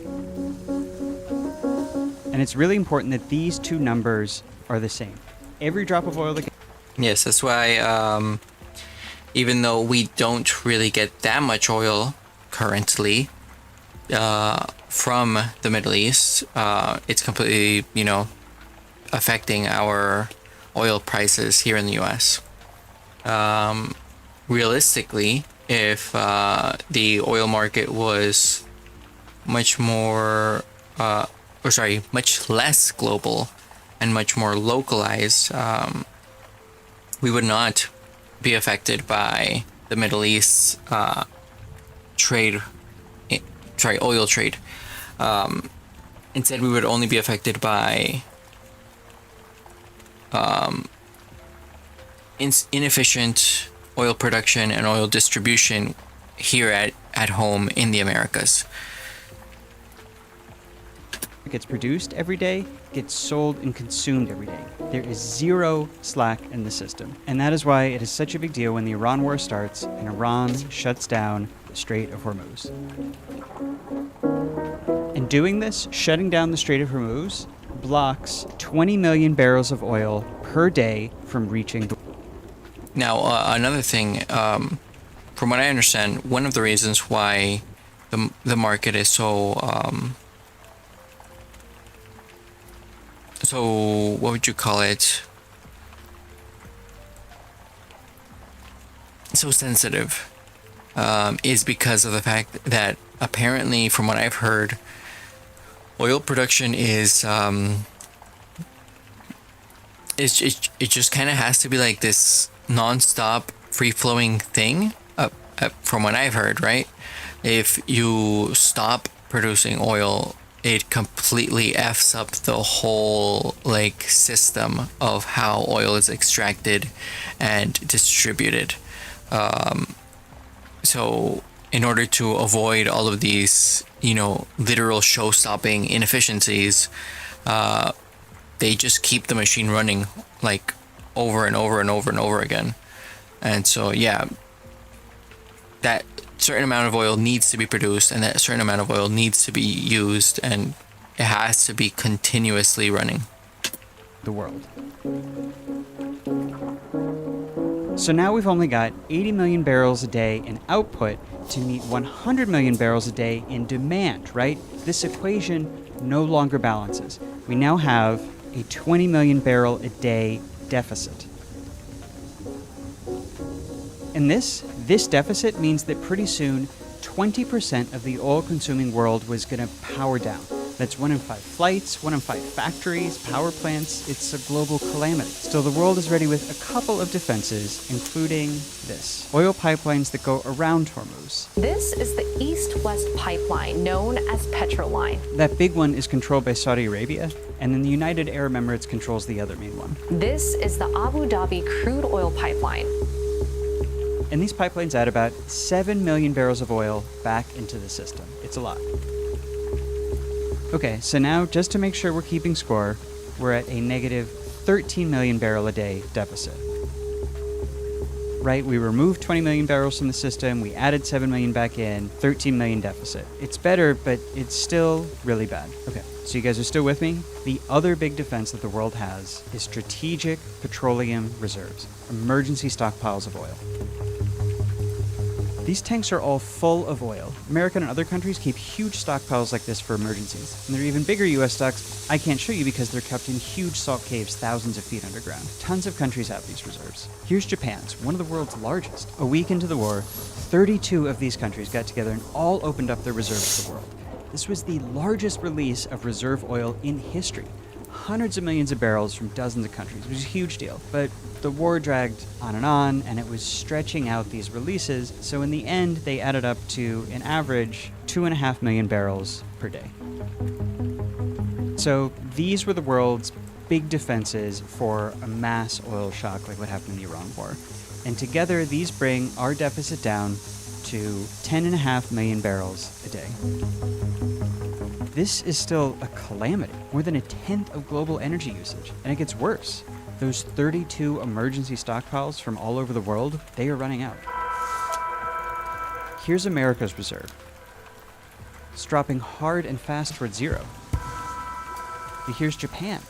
And it's really important that these two numbers are the same. Every drop of oil that Yes, that's why, even though we don't really get that much oil currently from the Middle East, it's completely, affecting our oil prices here in the US. Realistically, if the oil market was much less global and much more localized, we would not be affected by the Middle East's oil trade. Instead, we would only be affected by inefficient oil production and oil distribution here at home in the Americas. gets produced every day gets sold and consumed every day. There is zero slack in the system. And that is why it is such a big deal when the Iran war starts and Iran shuts down the Strait of Hormuz. In doing this, shutting down the Strait of Hormuz blocks 20 million barrels of oil per day from reaching the... Now, another thing, from what I understand, one of the reasons why the market is so what would you call it? So sensitive, is because of the fact that apparently, from what I've heard, oil production is it just kind of has to be like this non-stop free-flowing thing, from what I've heard, right? If you stop producing oil, it completely F's up the whole like system of how oil is extracted and distributed. So in order to avoid all of these, literal show-stopping inefficiencies, they just keep the machine running like over and over and over and over again. And so, yeah, that certain amount of oil needs to be produced and that certain amount of oil needs to be used, and it has to be continuously running. The world. So now we've only got 80 million barrels a day in output to meet 100 million barrels a day in demand, right? This equation no longer balances. We now have a 20 million barrel a day deficit. And this deficit means that pretty soon 20% of the oil-consuming world was going to power down. That's 1 in 5 flights, 1 in 5 factories, power plants. It's a global calamity. Still, the world is ready with a couple of defenses, including this. Oil pipelines that go around Hormuz. This is the East-West pipeline, known as Petroline. That big one is controlled by Saudi Arabia, and then the United Arab Emirates controls the other main one. This is the Abu Dhabi crude oil pipeline. And these pipelines add about 7 million barrels of oil back into the system. It's a lot. Okay, so now, just to make sure we're keeping score, we're at a negative 13 million barrel a day deficit. Right, we removed 20 million barrels from the system, we added 7 million back in, 13 million deficit. It's better, but it's still really bad. Okay, so you guys are still with me? The other big defense that the world has is strategic petroleum reserves, emergency stockpiles of oil. These tanks are all full of oil. America and other countries keep huge stockpiles like this for emergencies. And there are even bigger US stocks I can't show you because they're kept in huge salt caves thousands of feet underground. Tons of countries have these reserves. Here's Japan's, one of the world's largest. A week into the war, 32 of these countries got together and all opened up their reserves to the world. This was the largest release of reserve oil in history. Hundreds of millions of barrels from dozens of countries. It was a huge deal. But the war dragged on, and it was stretching out these releases. So in the end, they added up to an average 2.5 million barrels per day. So these were the world's big defenses for a mass oil shock like what happened in the Iran war. And together, these bring our deficit down to 10.5 million barrels a day. This is still a calamity, more than a tenth of global energy usage, and it gets worse. Those 32 emergency stockpiles from all over the world, they are running out. Here's America's reserve. It's dropping hard and fast towards zero. But here's Japan.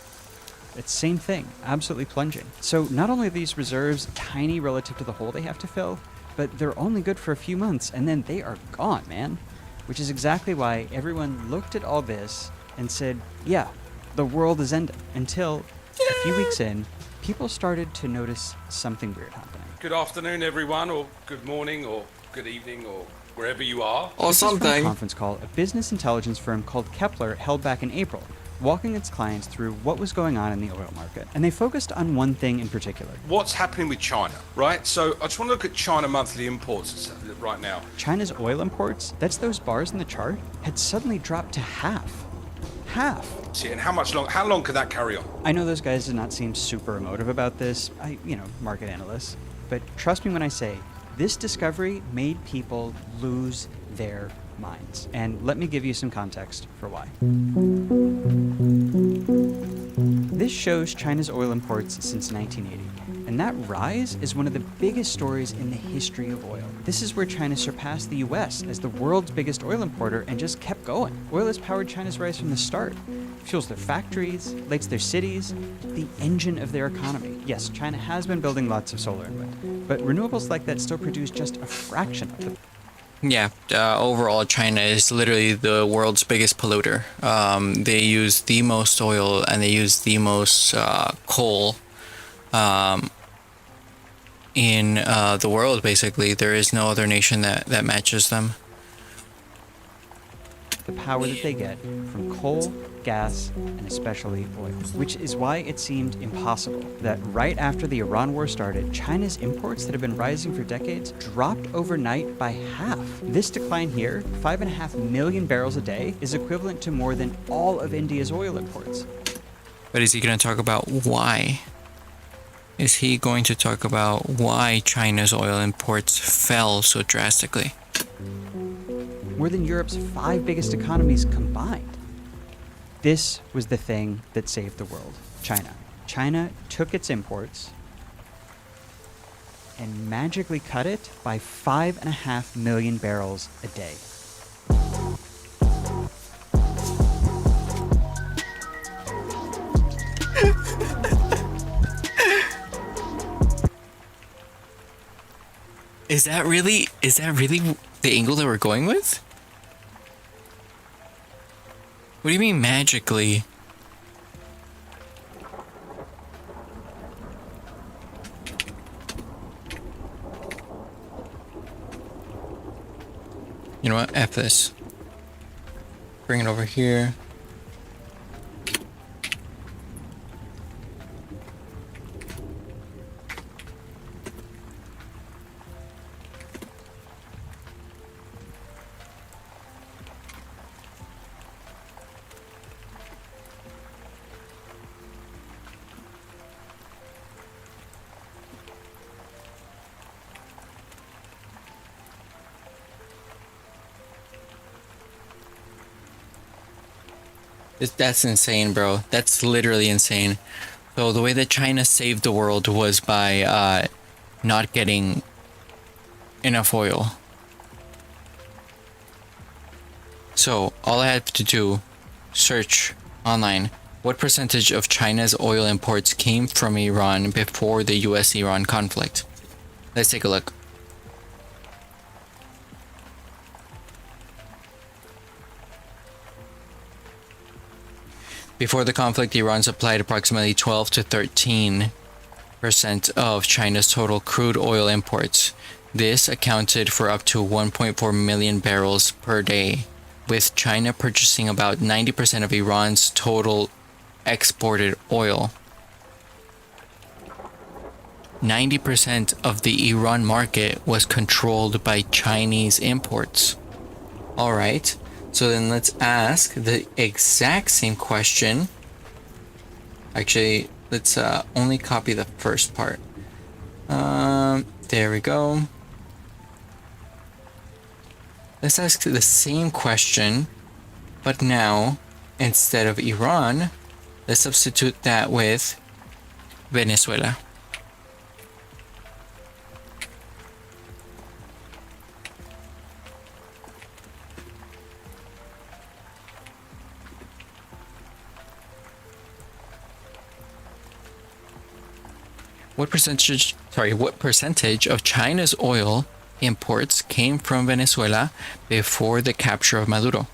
It's same thing, absolutely plunging. So not only are these reserves tiny relative to the hole they have to fill, but they're only good for a few months, and then they are gone, man. Which is exactly why everyone looked at all this and said, yeah, the world is ending. Until a few weeks in, people started to notice something weird happening. Good afternoon, everyone, or good morning, or good evening, or wherever you are. This is from a conference call a business intelligence firm called Kepler held back in April, walking its clients through what was going on in the oil market. And they focused on one thing in particular. What's happening with China, right? So I just want to look at China monthly imports right now. China's oil imports, that's those bars in the chart, had suddenly dropped to half. Half. See, and how long could that carry on? I know those guys did not seem super emotive about this, market analysts. But trust me when I say, this discovery made people lose their minds. And let me give you some context for why. This shows China's oil imports since 1980. And that rise is one of the biggest stories in the history of oil. This is where China surpassed the US as the world's biggest oil importer and just kept going. Oil has powered China's rise from the start. It fuels their factories, lights their cities, the engine of their economy. Yes, China has been building lots of solar and wind, but renewables like that still produce just a fraction of them. Yeah, overall, China is literally the world's biggest polluter. They use the most oil and they use the most coal in the world, basically. There is no other nation that matches them. The power that they get from coal, gas, and especially oil, which is why it seemed impossible that right after the Iran war started, China's imports that have been rising for decades dropped overnight by half. This decline here, 5.5 million barrels a day, is equivalent to more than all of India's oil imports. But is he going to talk about why? Is he going to talk about why China's oil imports fell so drastically? More than Europe's 5 biggest economies combined. This was the thing that saved the world, China. China took its imports and magically cut it by 5.5 million barrels a day. Is that really the angle that we're going with? What do you mean magically? You know what? F this. Bring it over here. That's insane, bro. That's literally insane. So the way that China saved the world was by not getting enough oil. So all I have to do, search online, what percentage of China's oil imports came from Iran before the US-Iran conflict? Let's take a look. Before the conflict, Iran supplied approximately 12 to 13% of China's total crude oil imports. This accounted for up to 1.4 million barrels per day, with China purchasing about 90% of Iran's total exported oil. 90% of the Iran market was controlled by Chinese imports. All right. So then let's ask the exact same question. Actually, let's only copy the first part. There we go. Let's ask the same question, but now, instead of Iran, let's substitute that with Venezuela. What percentage of China's oil imports came from Venezuela before the capture of Maduro?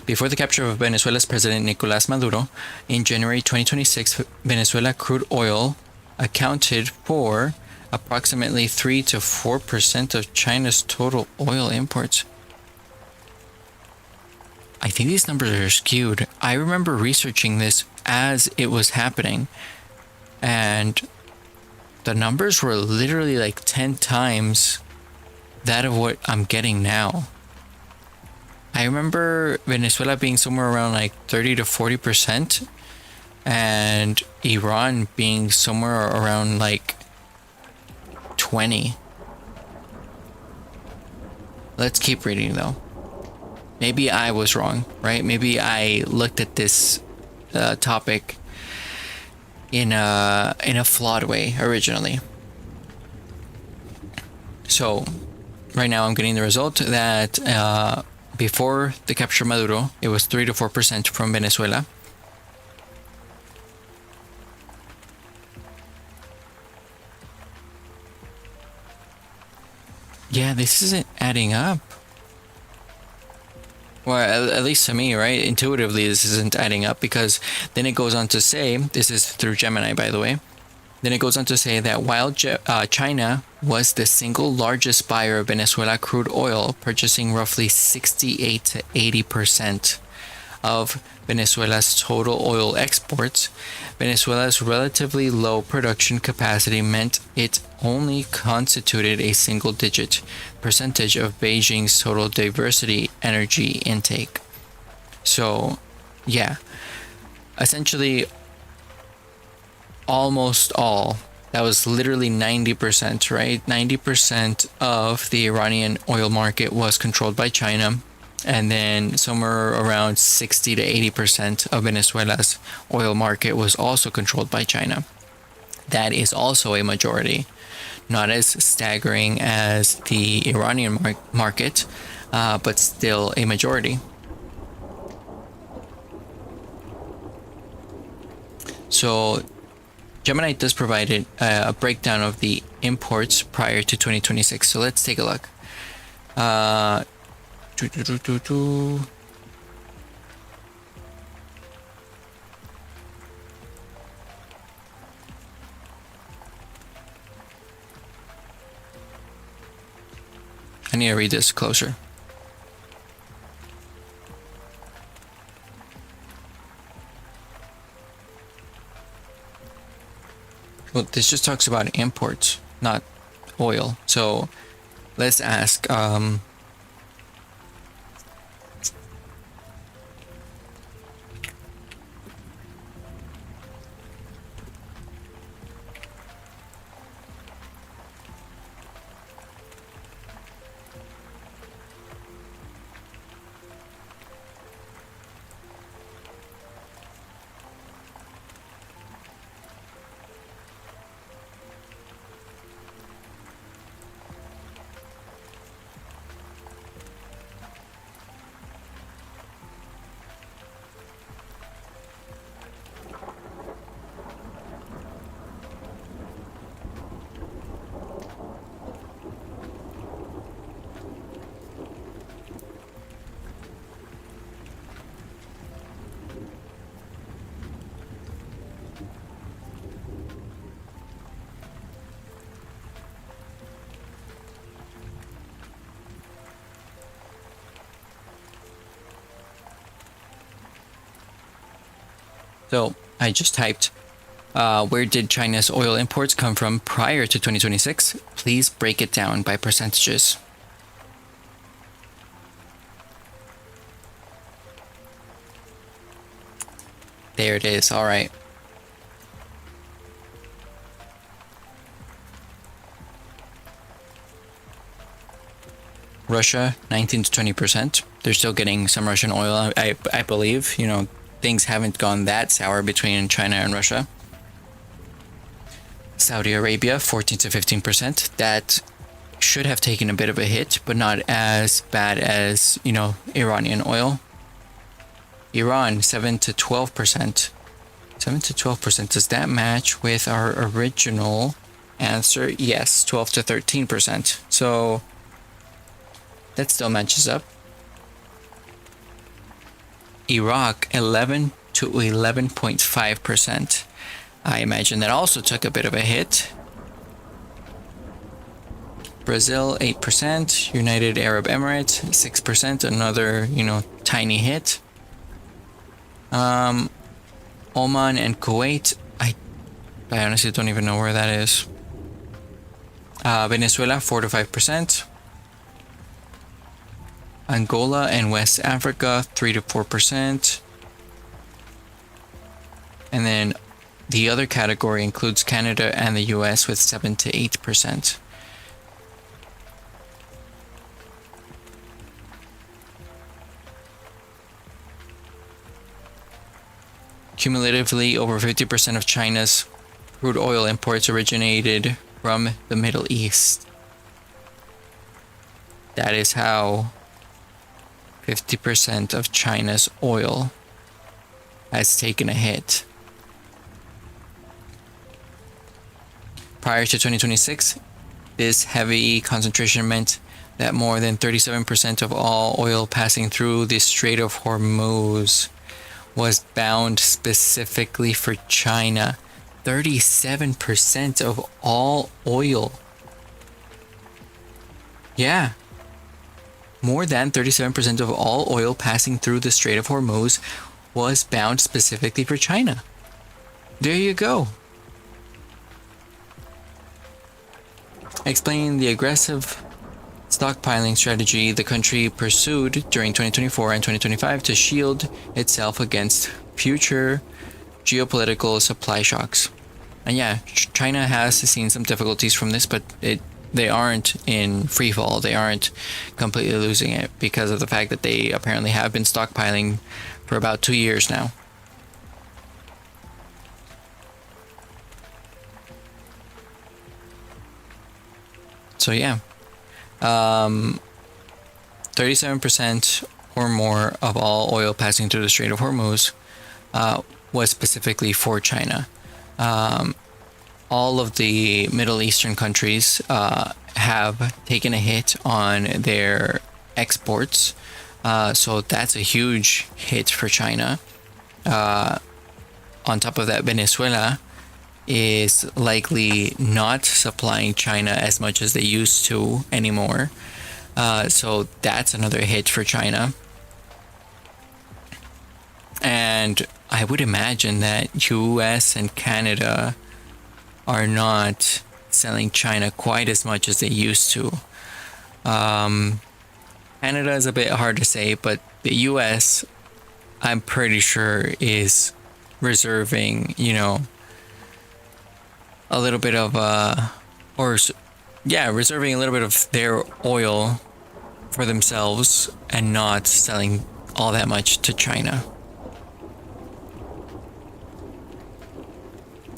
Before the capture of Venezuela's President Nicolás Maduro, in January 2026, Venezuela crude oil accounted for approximately 3 to 4% of China's total oil imports. I think these numbers are skewed. I remember researching this as it was happening, and the numbers were literally like 10 times that of what I'm getting now. I remember Venezuela being somewhere around like 30 to 40%, and Iran being somewhere around like 20. Let's keep reading though. Maybe I was wrong, right? Maybe I looked at this topic in a flawed way originally. So right now I'm getting the result that before the capture of Maduro, it was 3 to 4% from Venezuela. Yeah, this isn't adding up. Well, at least to me, right? Intuitively, this isn't adding up, because then it goes on to say, this is through Gemini, by the way. Then it goes on to say that while China was the single largest buyer of Venezuela crude oil, purchasing roughly 68 to 80% of Venezuela's total oil exports, Venezuela's relatively low production capacity meant it only constituted a single-digit percentage of Beijing's total diversity energy intake. So, yeah, essentially almost all, that was literally 90%, right? 90% of the Iranian oil market was controlled by China, and then somewhere around 60 to 80% of Venezuela's oil market was also controlled by China. That is also a majority. Not as staggering as the Iranian market, but still a majority. So Gemini does provide a breakdown of the imports prior to 2026. So let's take a look. I need to read this closer. Well, this just talks about imports, not oil. So let's ask, So I just typed, where did China's oil imports come from prior to 2026? Please break it down by percentages. There it is. All right. Russia, 19 to 20%. They're still getting some Russian oil, I believe. You know, things haven't gone that sour between China and Russia. Saudi Arabia, 14 to 15%. That should have taken a bit of a hit, but not as bad as, you know, Iranian oil. Iran, 7 to 12%. 7 to 12%. Does that match with our original answer? Yes, 12 to 13%. So that still matches up. Iraq, 11 to 11.5%. I imagine that also took a bit of a hit. Brazil, 8%. United Arab Emirates, 6%. Another, you know, tiny hit. Oman and Kuwait, I honestly don't even know where that is. Venezuela, 4 to 5%. Angola and West Africa, 3 to 4%. And then the other category includes Canada and the US with 7 to 8%. Cumulatively, over 50% of China's crude oil imports originated from the Middle East. That is how 50% of China's oil has taken a hit. Prior to 2026, this heavy concentration meant that more than 37% of all oil passing through the Strait of Hormuz was bound specifically for China. 37% of all oil. Yeah. More than 37% of all oil passing through the Strait of Hormuz was bound specifically for China. There you go. Explaining the aggressive stockpiling strategy the country pursued during 2024 and 2025 to shield itself against future geopolitical supply shocks. And yeah, China has seen some difficulties from this, but they aren't in free fall. They aren't completely losing it because of the fact that they apparently have been stockpiling for about 2 years now. So yeah. 37% or more of all oil passing through the Strait of Hormuz was specifically for China. All of the Middle Eastern countries have taken a hit on their exports. So that's a huge hit for China. On top of that, Venezuela is likely not supplying China as much as they used to anymore. So that's another hit for China. And I would imagine that US and Canada are not selling China quite as much as they used to. Canada is a bit hard to say, but the US, I'm pretty sure, is reserving, you know, a little bit of reserving a little bit of their oil for themselves and not selling all that much to China.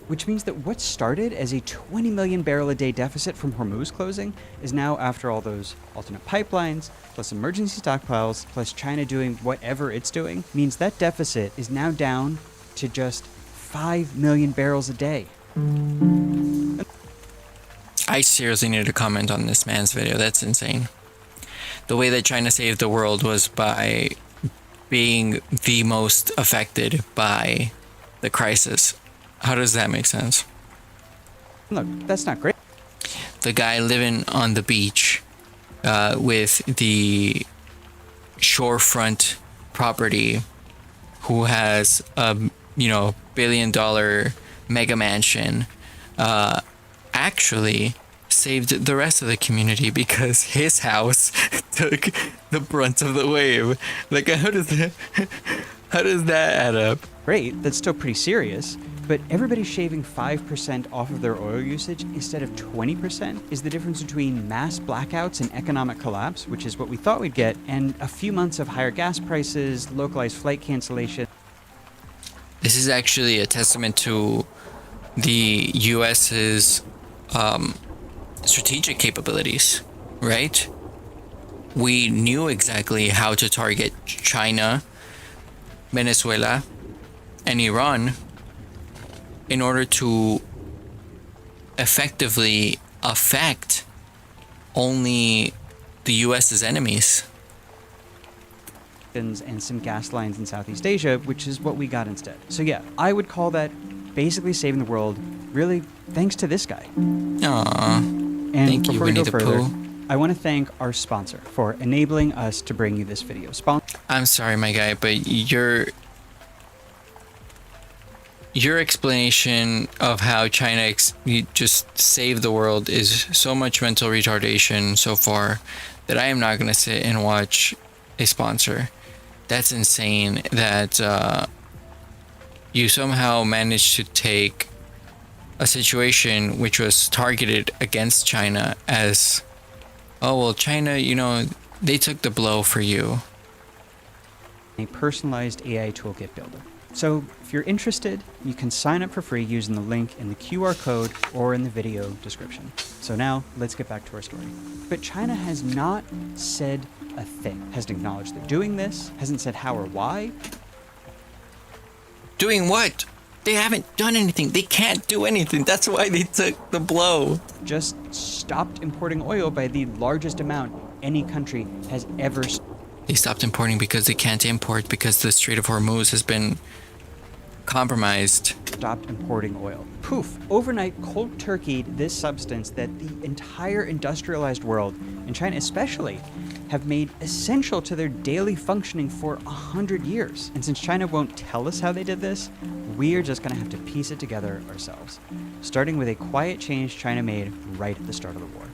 Which means that what started as a 20 million barrel a day deficit from Hormuz closing is now, after all those alternate pipelines, plus emergency stockpiles, plus China doing whatever it's doing, means that deficit is now down to just 5 million barrels a day. I seriously need to comment on this man's video. That's insane. The way that China saved the world was by being the most affected by the crisis. How does that make sense? Look, that's not great. The guy living on the beach with the shorefront property who has a billion-dollar mega mansion actually saved the rest of the community because his house took the brunt of the wave. Like, how does that add up? Great, that's still pretty serious. But everybody's shaving 5% off of their oil usage instead of 20% is the difference between mass blackouts and economic collapse, which is what we thought we'd get, and a few months of higher gas prices, localized flight cancellation. This is actually a testament to the US's strategic capabilities, right? We knew exactly how to target China, Venezuela, and Iran in order to effectively affect only the US's enemies. And some gas lines in Southeast Asia, which is what we got instead. So yeah, I would call that basically saving the world, really thanks to this guy. Aww. And thank you, before we Winnie go the further, Pooh. I want to thank our sponsor for enabling us to bring you this video. I'm sorry, my guy, but your explanation of how China just saved the world is so much mental retardation so far that I am not going to sit and watch a sponsor. That's insane that you somehow managed to take a situation which was targeted against China as, oh, well, China, they took the blow for you. A personalized AI toolkit builder. So if you're interested, you can sign up for free using the link in the QR code or in the video description. So now let's get back to our story. But China has not said a thing, hasn't acknowledged they're doing this, hasn't said how or why. Doing what? They haven't done anything. They can't do anything. That's why they took the blow. Just stopped importing oil by the largest amount any country has ever. They stopped importing because they can't import because the Strait of Hormuz has been compromised. Stopped importing oil. Poof. Overnight cold turkeyed this substance that the entire industrialized world, and China especially, have made essential to their daily functioning for 100 years. And since China won't tell us how they did this, we're just gonna have to piece it together ourselves. Starting with a quiet change China made right at the start of the war.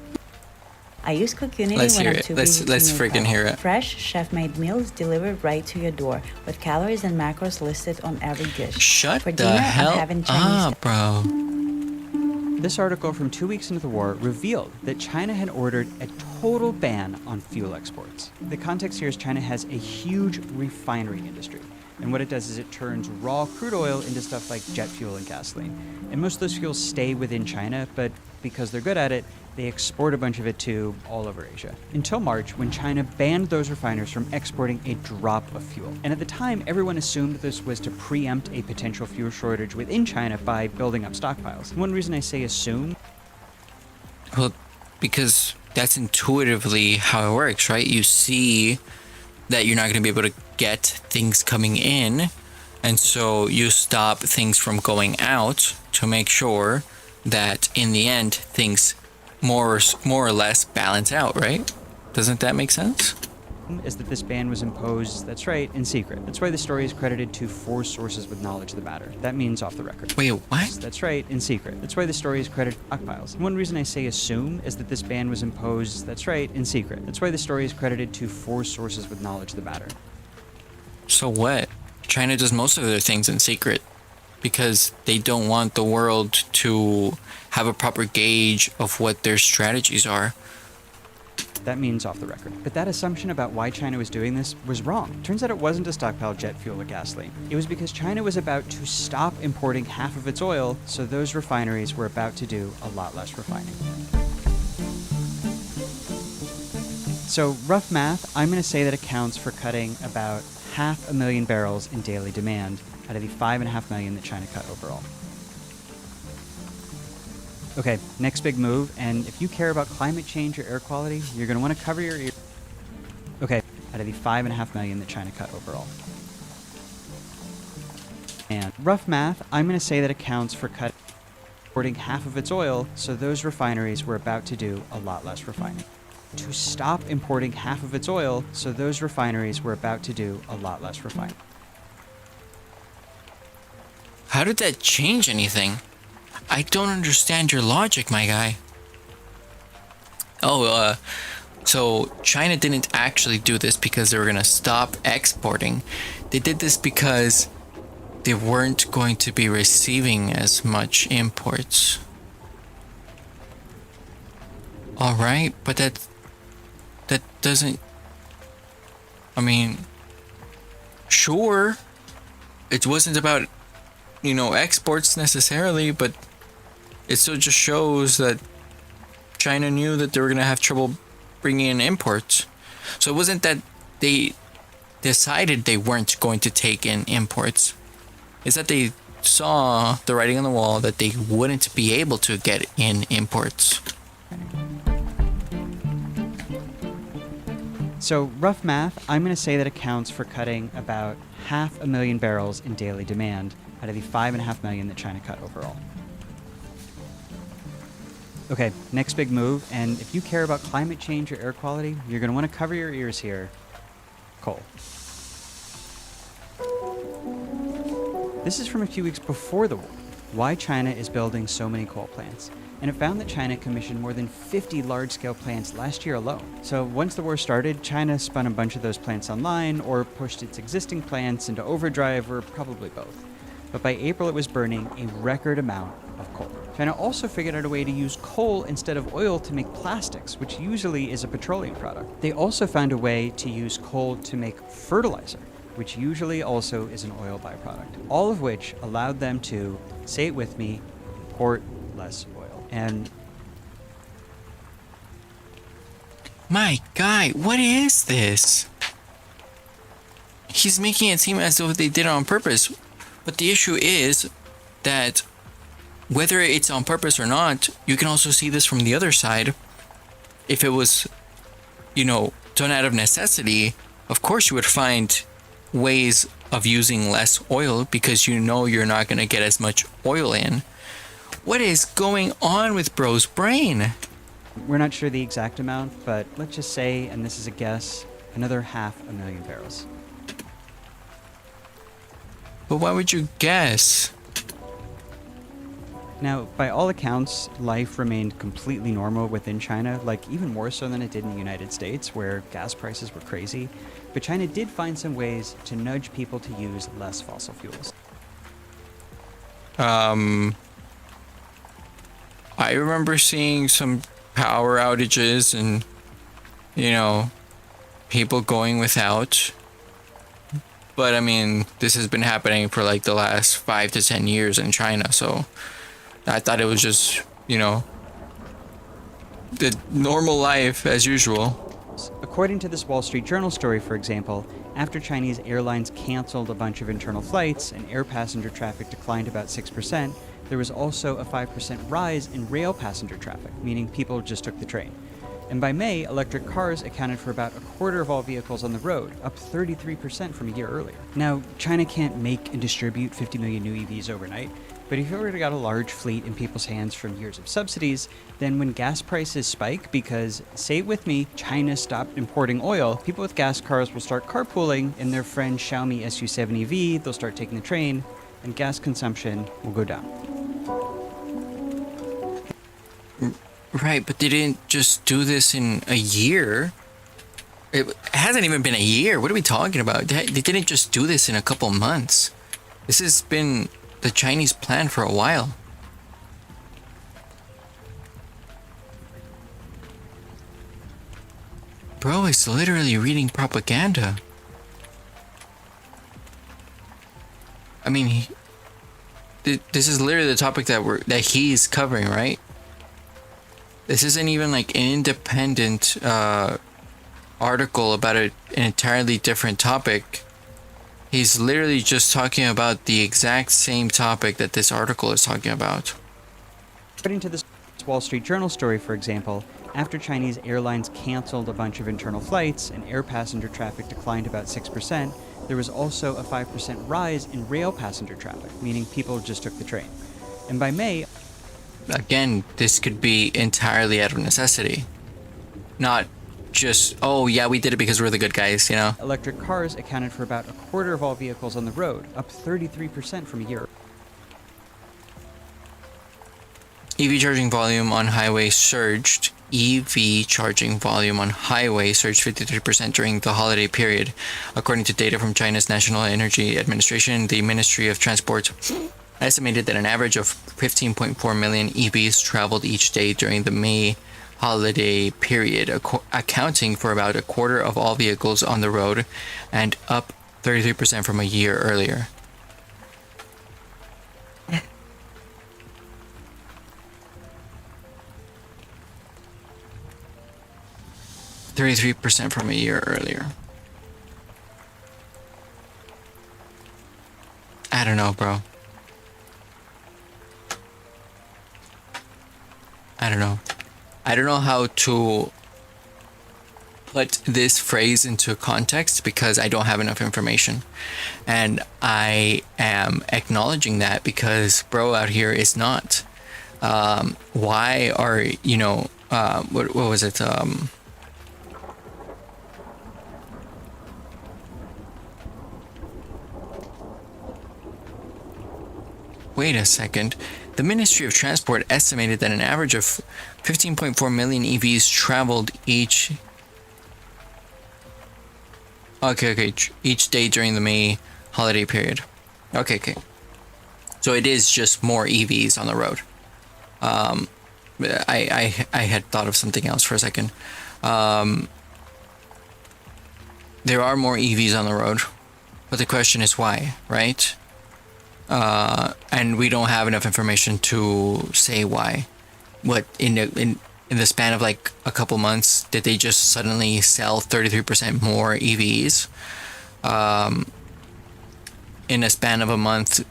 I use Cookunity Let's when hear I'm it. too Let's busy to freaking meal hear prep. it. Fresh, chef-made meals delivered right to your door, with calories and macros listed on every dish. Shut For the dinner, hell I'm having Chinese up, bro. This article from 2 weeks into the war revealed that China had ordered a total ban on fuel exports. The context here is China has a huge refinery industry. And what it does is it turns raw crude oil into stuff like jet fuel and gasoline. And most of those fuels stay within China, but because they're good at it, they export a bunch of it to all over Asia. Until March, when China banned those refiners from exporting a drop of fuel. And at the time, everyone assumed this was to preempt a potential fuel shortage within China by building up stockpiles. One reason I say assume... Well, because that's intuitively how it works, right? You see that you're not going to be able to get things coming in, and so you stop things from going out to make sure that in the end things more or less balance out, right? Doesn't that make sense? Is that this ban was imposed, that's right, in secret. That's why the story is credited to 4 sources with knowledge of the matter. That means off the record. Wait, what? That's right, in secret. That's why the story is credited to stockpiles. One reason I say assume is that this ban was imposed, that's right, in secret. That's why the story is credited to 4 sources with knowledge of the matter. So what? China does most of their things in secret because they don't want the world to have a proper gauge of what their strategies are. That means off the record. But that assumption about why China was doing this was wrong. Turns out it wasn't to stockpile jet fuel or gasoline. It was because China was about to stop importing half of its oil, so those refineries were about to do a lot less refining. So rough math, I'm going to say that accounts for cutting about 500,000 barrels in daily demand out of the 5.5 million that China cut overall. Okay, next big move, and if you care about climate change or air quality, you're going to want to cover your ears. Okay, out of the 5.5 million that China cut overall. And rough math, I'm going to say that accounts for importing half of its oil, so those refineries were about to do a lot less refining. To stop importing half of its oil, so those refineries were about to do a lot less refining. How did that change anything? I don't understand your logic, my guy. Oh, so China didn't actually do this because they were gonna stop exporting. They did this because they weren't going to be receiving as much imports. All right, but that doesn't. I mean, sure, it wasn't about, you know, exports necessarily, but it still just shows that China knew that they were gonna have trouble bringing in imports. So it wasn't that they decided they weren't going to take in imports. It's that they saw the writing on the wall that they wouldn't be able to get in imports. So, rough math, I'm going to say that accounts for cutting about 500,000 barrels in daily demand out of the 5.5 million that China cut overall. Okay, next big move, and if you care about climate change or air quality, you're going to want to cover your ears here. Coal. This is from a few weeks before the war. Why China is building so many coal plants. And it found that China commissioned more than 50 large-scale plants last year alone. So once the war started, China spun a bunch of those plants online or pushed its existing plants into overdrive, or probably both. But by April, it was burning a record amount of coal. China also figured out a way to use coal instead of oil to make plastics, which usually is a petroleum product. They also found a way to use coal to make fertilizer, which usually also is an oil byproduct. All of which allowed them to, say it with me, import less oil. And my guy, what is this? He's making it seem as though they did it on purpose. But the issue is that whether it's on purpose or not, you can also see this from the other side. If it was, you know, done out of necessity, of course you would find ways of using less oil because you know you're not going to get as much oil in. What is going on with bro's brain? We're not sure the exact amount, but let's just say, and this is a guess, another 500,000 barrels. But why would you guess? Now, by all accounts, life remained completely normal within China, like even more so than it did in the United States, where gas prices were crazy. But China did find some ways to nudge people to use less fossil fuels. I remember seeing some power outages and, you know, people going without. But I mean, this has been happening for like the last 5 to 10 years in China. So I thought it was just, you know, the normal life as usual. According to this Wall Street Journal story, for example, after Chinese airlines canceled a bunch of internal flights and air passenger traffic declined about 6%, there was also a 5% rise in rail passenger traffic, meaning people just took the train. And by May, electric cars accounted for about a quarter of all vehicles on the road, up 33% from a year earlier. Now, China can't make and distribute 50 million new EVs overnight, but if you already got a large fleet in people's hands from years of subsidies, then when gas prices spike because, say it with me, China stopped importing oil, people with gas cars will start carpooling in their friend Xiaomi SU7 EV, they'll start taking the train, and gas consumption will go down. Right, but they didn't just do this in a year. It hasn't even been a year. What are we talking about? They didn't just do this in a couple months. This has been the Chinese plan for a while. Bro is literally reading propaganda. I mean, this is literally the topic that he's covering, right? This isn't even like an independent article about an entirely different topic. He's literally just talking about the exact same topic that this article is talking about. According to this Wall Street Journal story, for example, after Chinese airlines canceled a bunch of internal flights and air passenger traffic declined about 6%, there was also a 5% rise in rail passenger traffic, meaning people just took the train. And by May... Again, this could be entirely out of necessity. Not just, oh yeah, we did it because we're the good guys, you know? Electric cars accounted for about a quarter of all vehicles on the road, up 33% from a year. EV charging volume on highway surged. EV charging volume on highway surged 53% during the holiday period. According to data from China's National Energy Administration, the Ministry of Transport estimated that an average of 15.4 million EVs traveled each day during the May holiday period, accounting for about a quarter of all vehicles on the road and up 33% from a year earlier. %33% from a year earlier. I don't know, bro. I don't know. I don't know how to put this phrase into context because I don't have enough information. And I am acknowledging that because bro out here is not. Why are, you know, what was it? Wait a second. The Ministry of Transport estimated that an average of 15.4 million EVs traveled each day during the May holiday period. Okay. So it is just more EVs on the road. I had thought of something else for a second. There are more EVs on the road, but the question is why, right? And we don't have enough information to say why. What in the span of like a couple months did they just suddenly sell 33% more EVs? In a span of a month,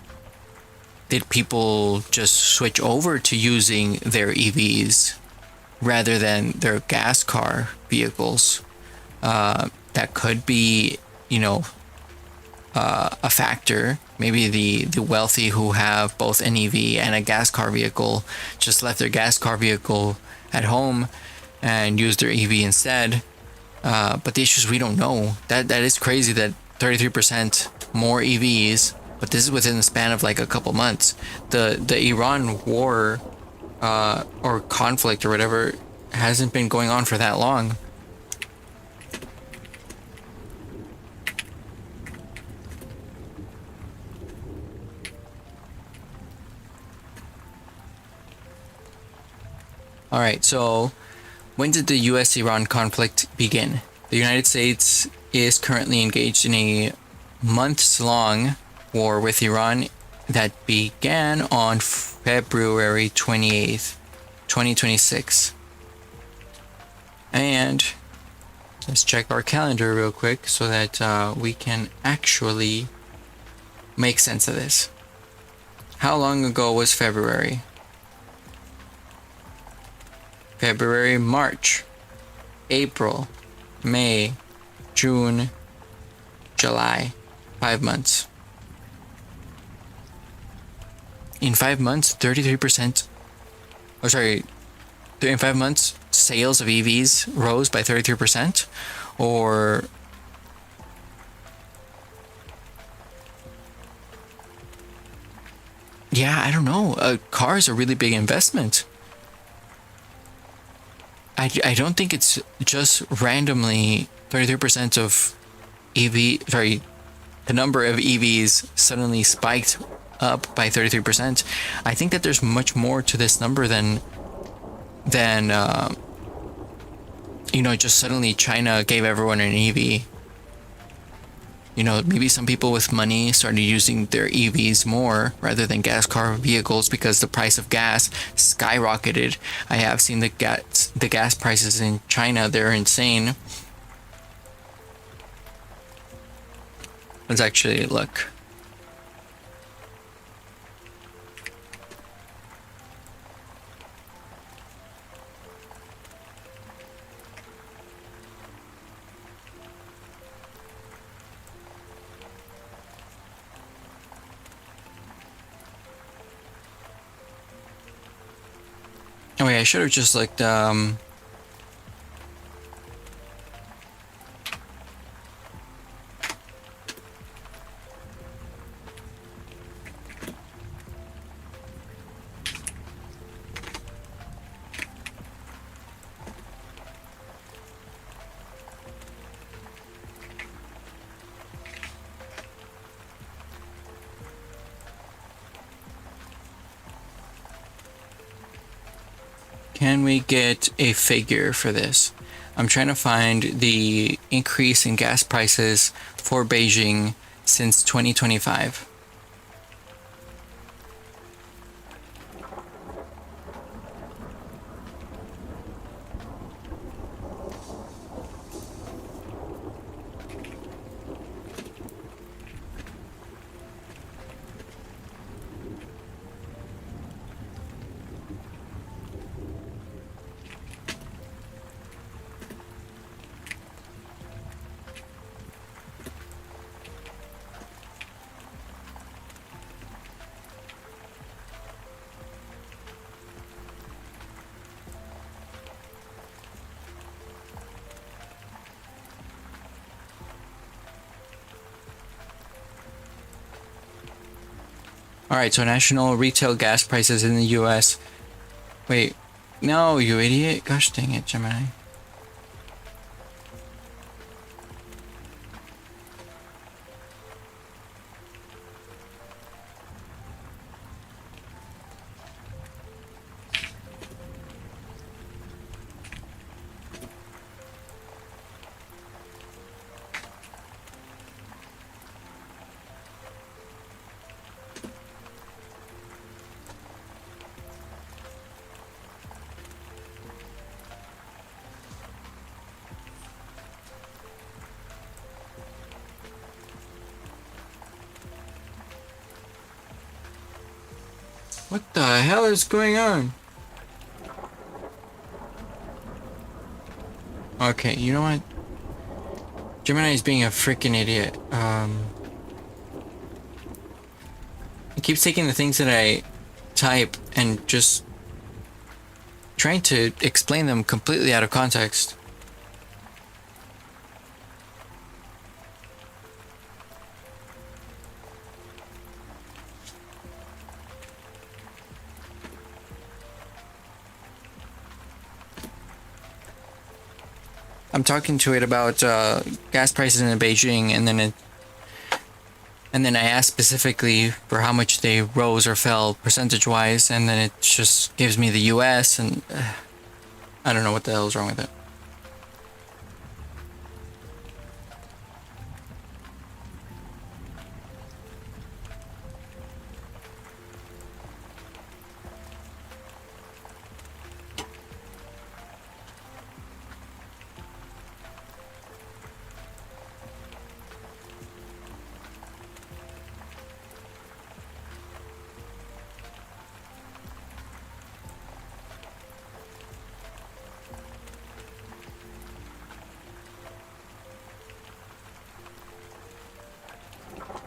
did people just switch over to using their EVs rather than their gas car vehicles? That could be, you know, a factor. Maybe the wealthy who have both an EV and a gas car vehicle just left their gas car vehicle at home and used their EV instead. But the issue is we don't know. That is crazy that 33% more EVs, but this is within the span of like a couple months. The Iran war or conflict or whatever hasn't been going on for that long. All right, so when did the US-Iran conflict begin? The United States is currently engaged in a months-long war with Iran that began on February 28th, 2026. And let's check our calendar real quick so that we can actually make sense of this. How long ago was February? February, March, April, May, June, July. 5 months. In 5 months, 33%. In 5 months, sales of EVs rose by 33%? Or yeah, I don't know. A car is a really big investment. I don't think it's just randomly 33% of the number of EVs suddenly spiked up by 33%. I think that there's much more to this number than just suddenly China gave everyone an EV. You know, maybe some people with money started using their EVs more rather than gas car vehicles because the price of gas skyrocketed. I have seen the gas prices in China. They're insane. Let's actually look. Oh wait, I should have just looked, Can we get a figure for this? I'm trying to find the increase in gas prices for Beijing since 2025. Alright, so national retail gas prices in the US. Wait, no, you idiot. Gosh dang it, Gemini. What the hell is going on? Okay, you know what? Gemini is being a freaking idiot. It keeps taking the things that I type and just trying to explain them completely out of context. I'm talking to it about gas prices in Beijing, and then I asked specifically for how much they rose or fell percentage-wise, and then it just gives me the U.S. and I don't know what the hell is wrong with it.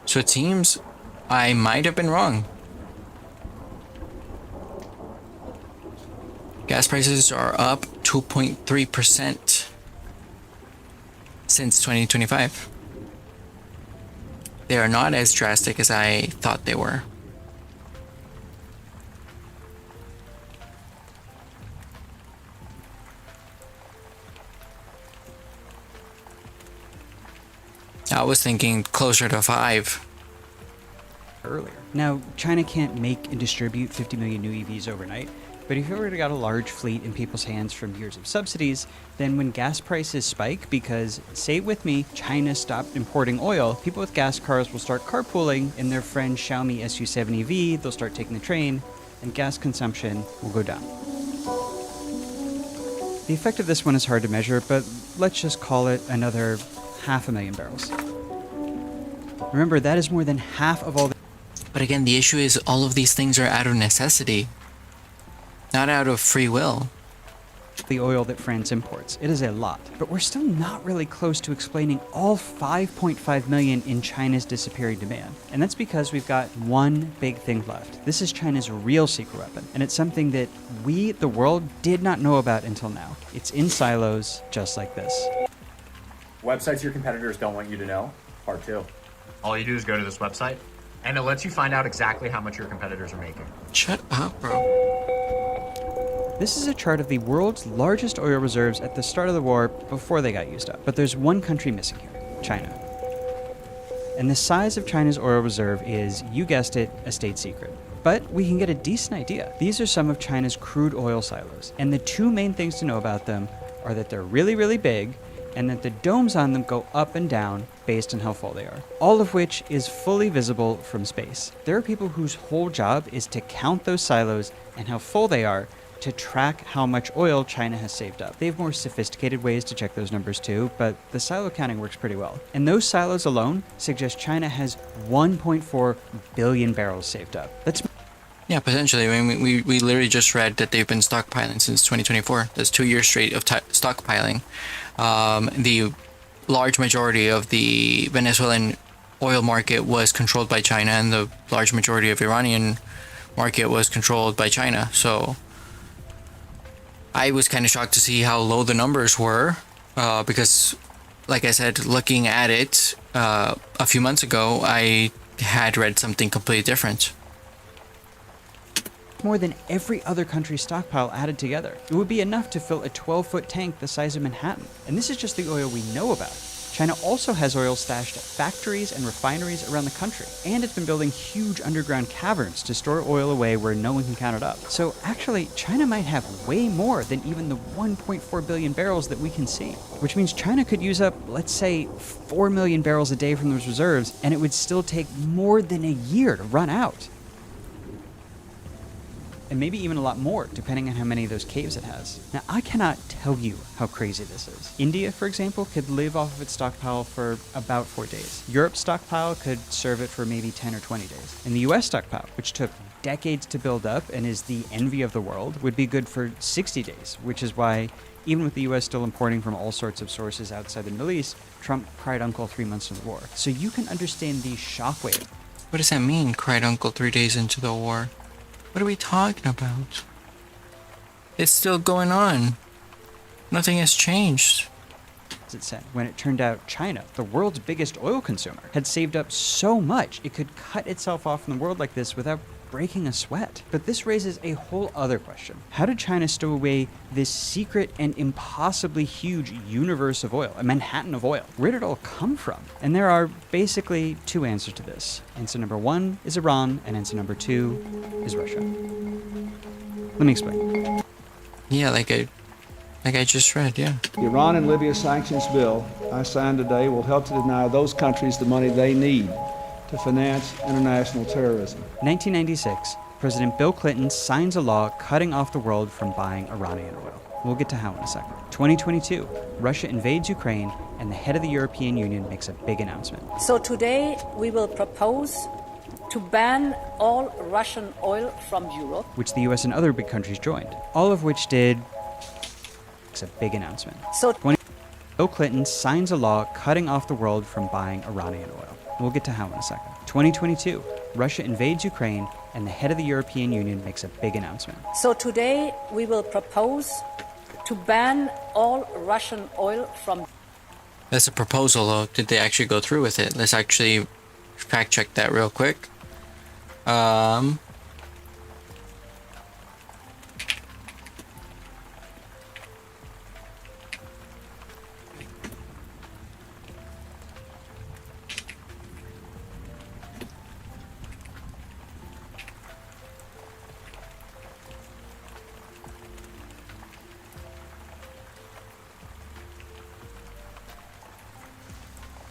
So it seems I might have been wrong. Gas prices are up 2.3% since 2025. They are not as drastic as I thought they were. I was thinking closer to 5. Earlier. Now, China can't make and distribute 50 million new EVs overnight, but if you already got a large fleet in people's hands from years of subsidies, then when gas prices spike, because, say it with me, China stopped importing oil, people with gas cars will start carpooling in their friend's Xiaomi SU7 EV, they'll start taking the train, and gas consumption will go down. The effect of this one is hard to measure, but let's just call it another 500,000 barrels. Remember, that is more than half of all the... But again, the issue is all of these things are out of necessity, not out of free will. The oil that France imports. It is a lot. But we're still not really close to explaining all 5.5 million in China's disappearing demand. And that's because we've got one big thing left. This is China's real secret weapon. And it's something that we, the world, did not know about until now. It's in silos, just like this. Websites your competitors don't want you to know, part 2. All you do is go to this website, and it lets you find out exactly how much your competitors are making. Shut up, bro. This is a chart of the world's largest oil reserves at the start of the war before they got used up. But there's one country missing here, China. And the size of China's oil reserve is, you guessed it, a state secret. but we can get a decent idea. These are some of China's crude oil silos, and the two main things to know about them are that they're really, really big, and that the domes on them go up and down based on how full they are, all of which is fully visible from space. There are people whose whole job is to count those silos and how full they are to track how much oil China has saved up. They have more sophisticated ways to check those numbers too, but the silo counting works pretty well. And those silos alone suggest China has 1.4 billion barrels saved up. That's Yeah, potentially. I mean, we literally just read that they've been stockpiling since 2024. That's 2 years straight of stockpiling. The large majority of the Venezuelan oil market was controlled by China, and the large majority of Iranian market was controlled by China. So I was kind of shocked to see how low the numbers were, because, like I said, looking at it a few months ago, I had read something completely different. more than every other country's stockpile added together. It would be enough to fill a 12-foot tank the size of Manhattan. And this is just the oil we know about. China also has oil stashed at factories and refineries around the country, and it's been building huge underground caverns to store oil away where no one can count it up. So actually, China might have way more than even the 1.4 billion barrels that we can see, which means China could use up, let's say, 4 million barrels a day from those reserves, and it would still take more than a year to run out. And maybe even a lot more, depending on how many of those caves it has. Now, I cannot tell you how crazy this is. India, for example, could live off of its stockpile for about 4 days. Europe's stockpile could serve it for maybe 10 or 20 days. And the US stockpile, which took decades to build up and is the envy of the world, would be good for 60 days, which is why, even with the US still importing from all sorts of sources outside the Middle East, Trump cried uncle 3 months into the war. So you can understand the shockwave. What does that mean, cried uncle 3 days into the war? What are we talking about? It's still going on. Nothing has changed. As it said, when it turned out China, the world's biggest oil consumer, had saved up so much it could cut itself off from the world like this without breaking a sweat. But this raises a whole other question. How did China stow away this secret and impossibly huge universe of oil, a Manhattan of oil? Where did it all come from? And there are basically two answers to this. Answer number one is Iran, and answer number two is Russia. Let me explain. Yeah, like I just read, yeah. The Iran and Libya sanctions bill I signed today will help to deny those countries the money they need to finance international terrorism. 1996, President Bill Clinton signs a law cutting off the world from buying Iranian oil. We'll get to how in a second. 2022, Russia invades Ukraine, and the head of the European Union makes a big announcement. So today we will propose to ban all Russian oil from Europe, which the US and other big countries joined, all of which did a big announcement. So Bill Clinton signs a law cutting off the world from buying Iranian oil. We'll get to how in a second. 2022, Russia invades Ukraine, and the head of the European Union makes a big announcement. So today we will propose to ban all Russian oil from. That's a proposal, though. Did they actually go through with it? Let's actually fact check that real quick.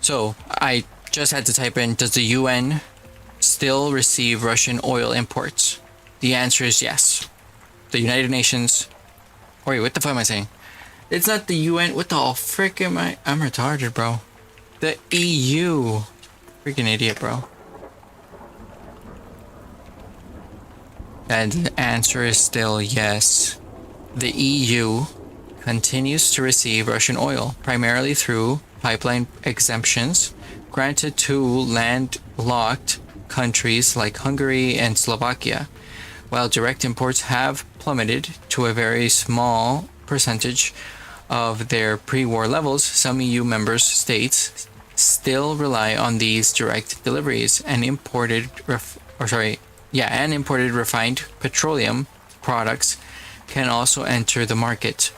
So, I just had to type in, does the UN still receive Russian oil imports? The answer is yes. The United Nations... Wait, what the fuck am I saying? It's not the UN. What the frick am I? I'm retarded, bro. The EU. Freaking idiot, bro. And the answer is still yes. The EU continues to receive Russian oil, primarily through pipeline exemptions granted to landlocked countries like Hungary and Slovakia. While direct imports have plummeted to a very small percentage of their pre-war levels, some EU member states still rely on these direct deliveries, and imported refined petroleum products can also enter the market.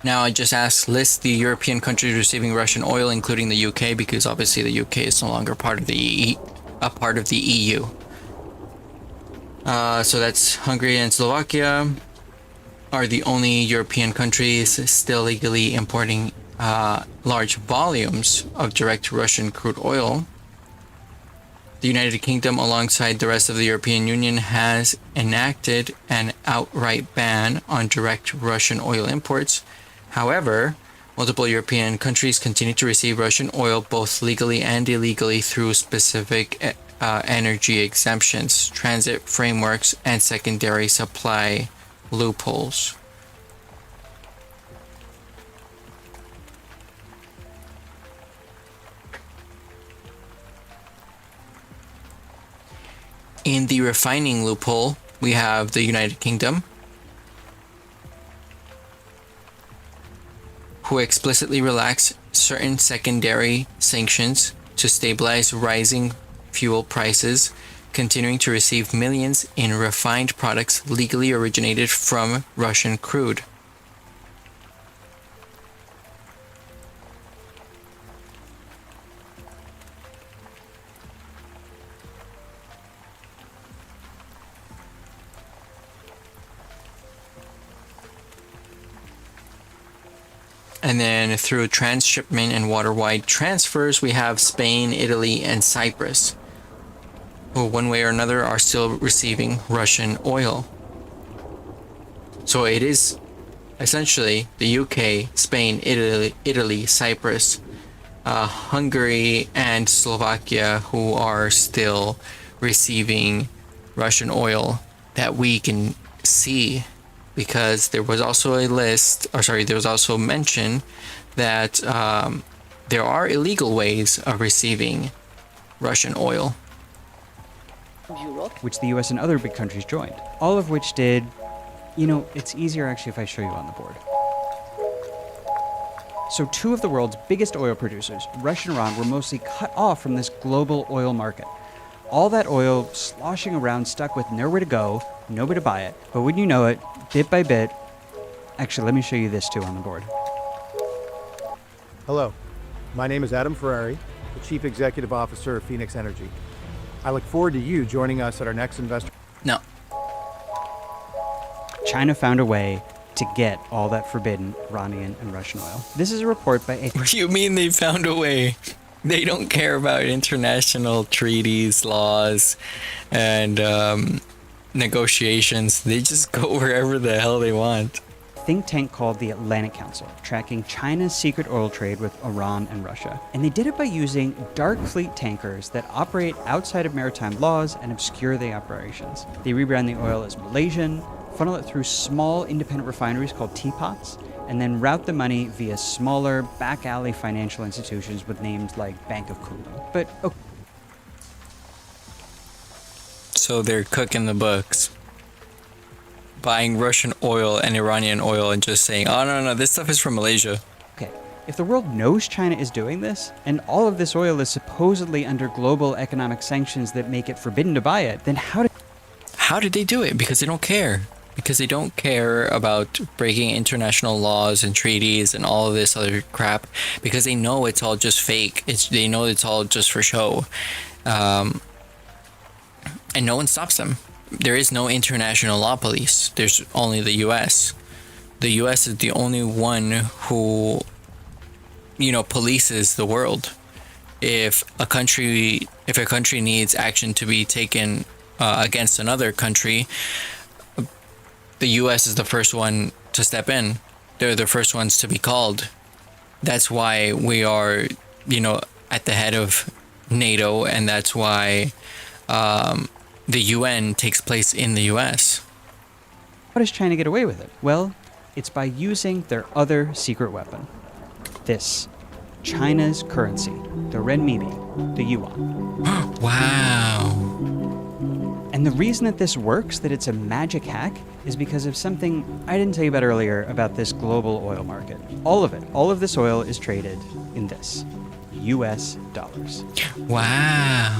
Now I just asked list the European countries receiving Russian oil, including the UK, because obviously the UK is no longer part of the EU. So that's Hungary and Slovakia are the only European countries still legally importing large volumes of direct Russian crude oil. The United Kingdom, alongside the rest of the European Union, has enacted an outright ban on direct Russian oil imports. However, multiple European countries continue to receive Russian oil both legally and illegally through specific energy exemptions, transit frameworks, and secondary supply loopholes. In the refining loophole, we have the United Kingdom, who explicitly relax certain secondary sanctions to stabilize rising fuel prices, continuing to receive millions in refined products legally originated from Russian crude. And then through transshipment and water-wide transfers, we have Spain, Italy, and Cyprus, who one way or another are still receiving Russian oil. So it is essentially the UK, Spain, Italy, Cyprus, Hungary, and Slovakia who are still receiving Russian oil that we can see. Because there was also there was also mention that there are illegal ways of receiving Russian oil. Which the US and other big countries joined. All of which did, it's easier actually if I show you on the board. So two of the world's biggest oil producers, Russia and Iran, were mostly cut off from this global oil market. All that oil sloshing around, stuck with nowhere to go, nobody to buy it. But wouldn't you know it, bit by bit, actually, let me show you this too on the board. Hello, my name is Adam Ferrari, the Chief Executive Officer of Phoenix Energy. I look forward to you joining us at our next investor. No. China found a way to get all that forbidden Iranian and Russian oil. This is a report by a... What do you mean they found a way? They don't care about international treaties, laws, and negotiations. They just go wherever the hell they want. Think tank called the Atlantic Council, tracking China's secret oil trade with Iran and Russia. And they did it by using dark fleet tankers that operate outside of maritime laws and obscure the operations. They rebrand the oil as Malaysian, funnel it through small independent refineries called teapots, and then route the money via smaller back alley financial institutions with names like Bank of Kulu. But okay. So they're cooking the books, buying Russian oil and Iranian oil and just saying, oh no, this stuff is from Malaysia. Okay, if the world knows China is doing this, and all of this oil is supposedly under global economic sanctions that make it forbidden to buy it, then how did they do it? Because they don't care. Because they don't care about breaking international laws and treaties and all of this other crap. Because they know it's all just fake. They know it's all just for show. And no one stops them. There is no international law police. There's only the US. The US is the only one who, polices the world. If a country needs action to be taken against another country, the US is the first one to step in. They're the first ones to be called. That's why we are, at the head of NATO, and that's why the UN takes place in the US. How does China get away with it? Well, it's by using their other secret weapon. This. China's currency. The renminbi. The yuan. Wow. And the reason that this works, that it's a magic hack, is because of something I didn't tell you about earlier about this global oil market. All of it, all of this oil is traded in this. US dollars. Wow.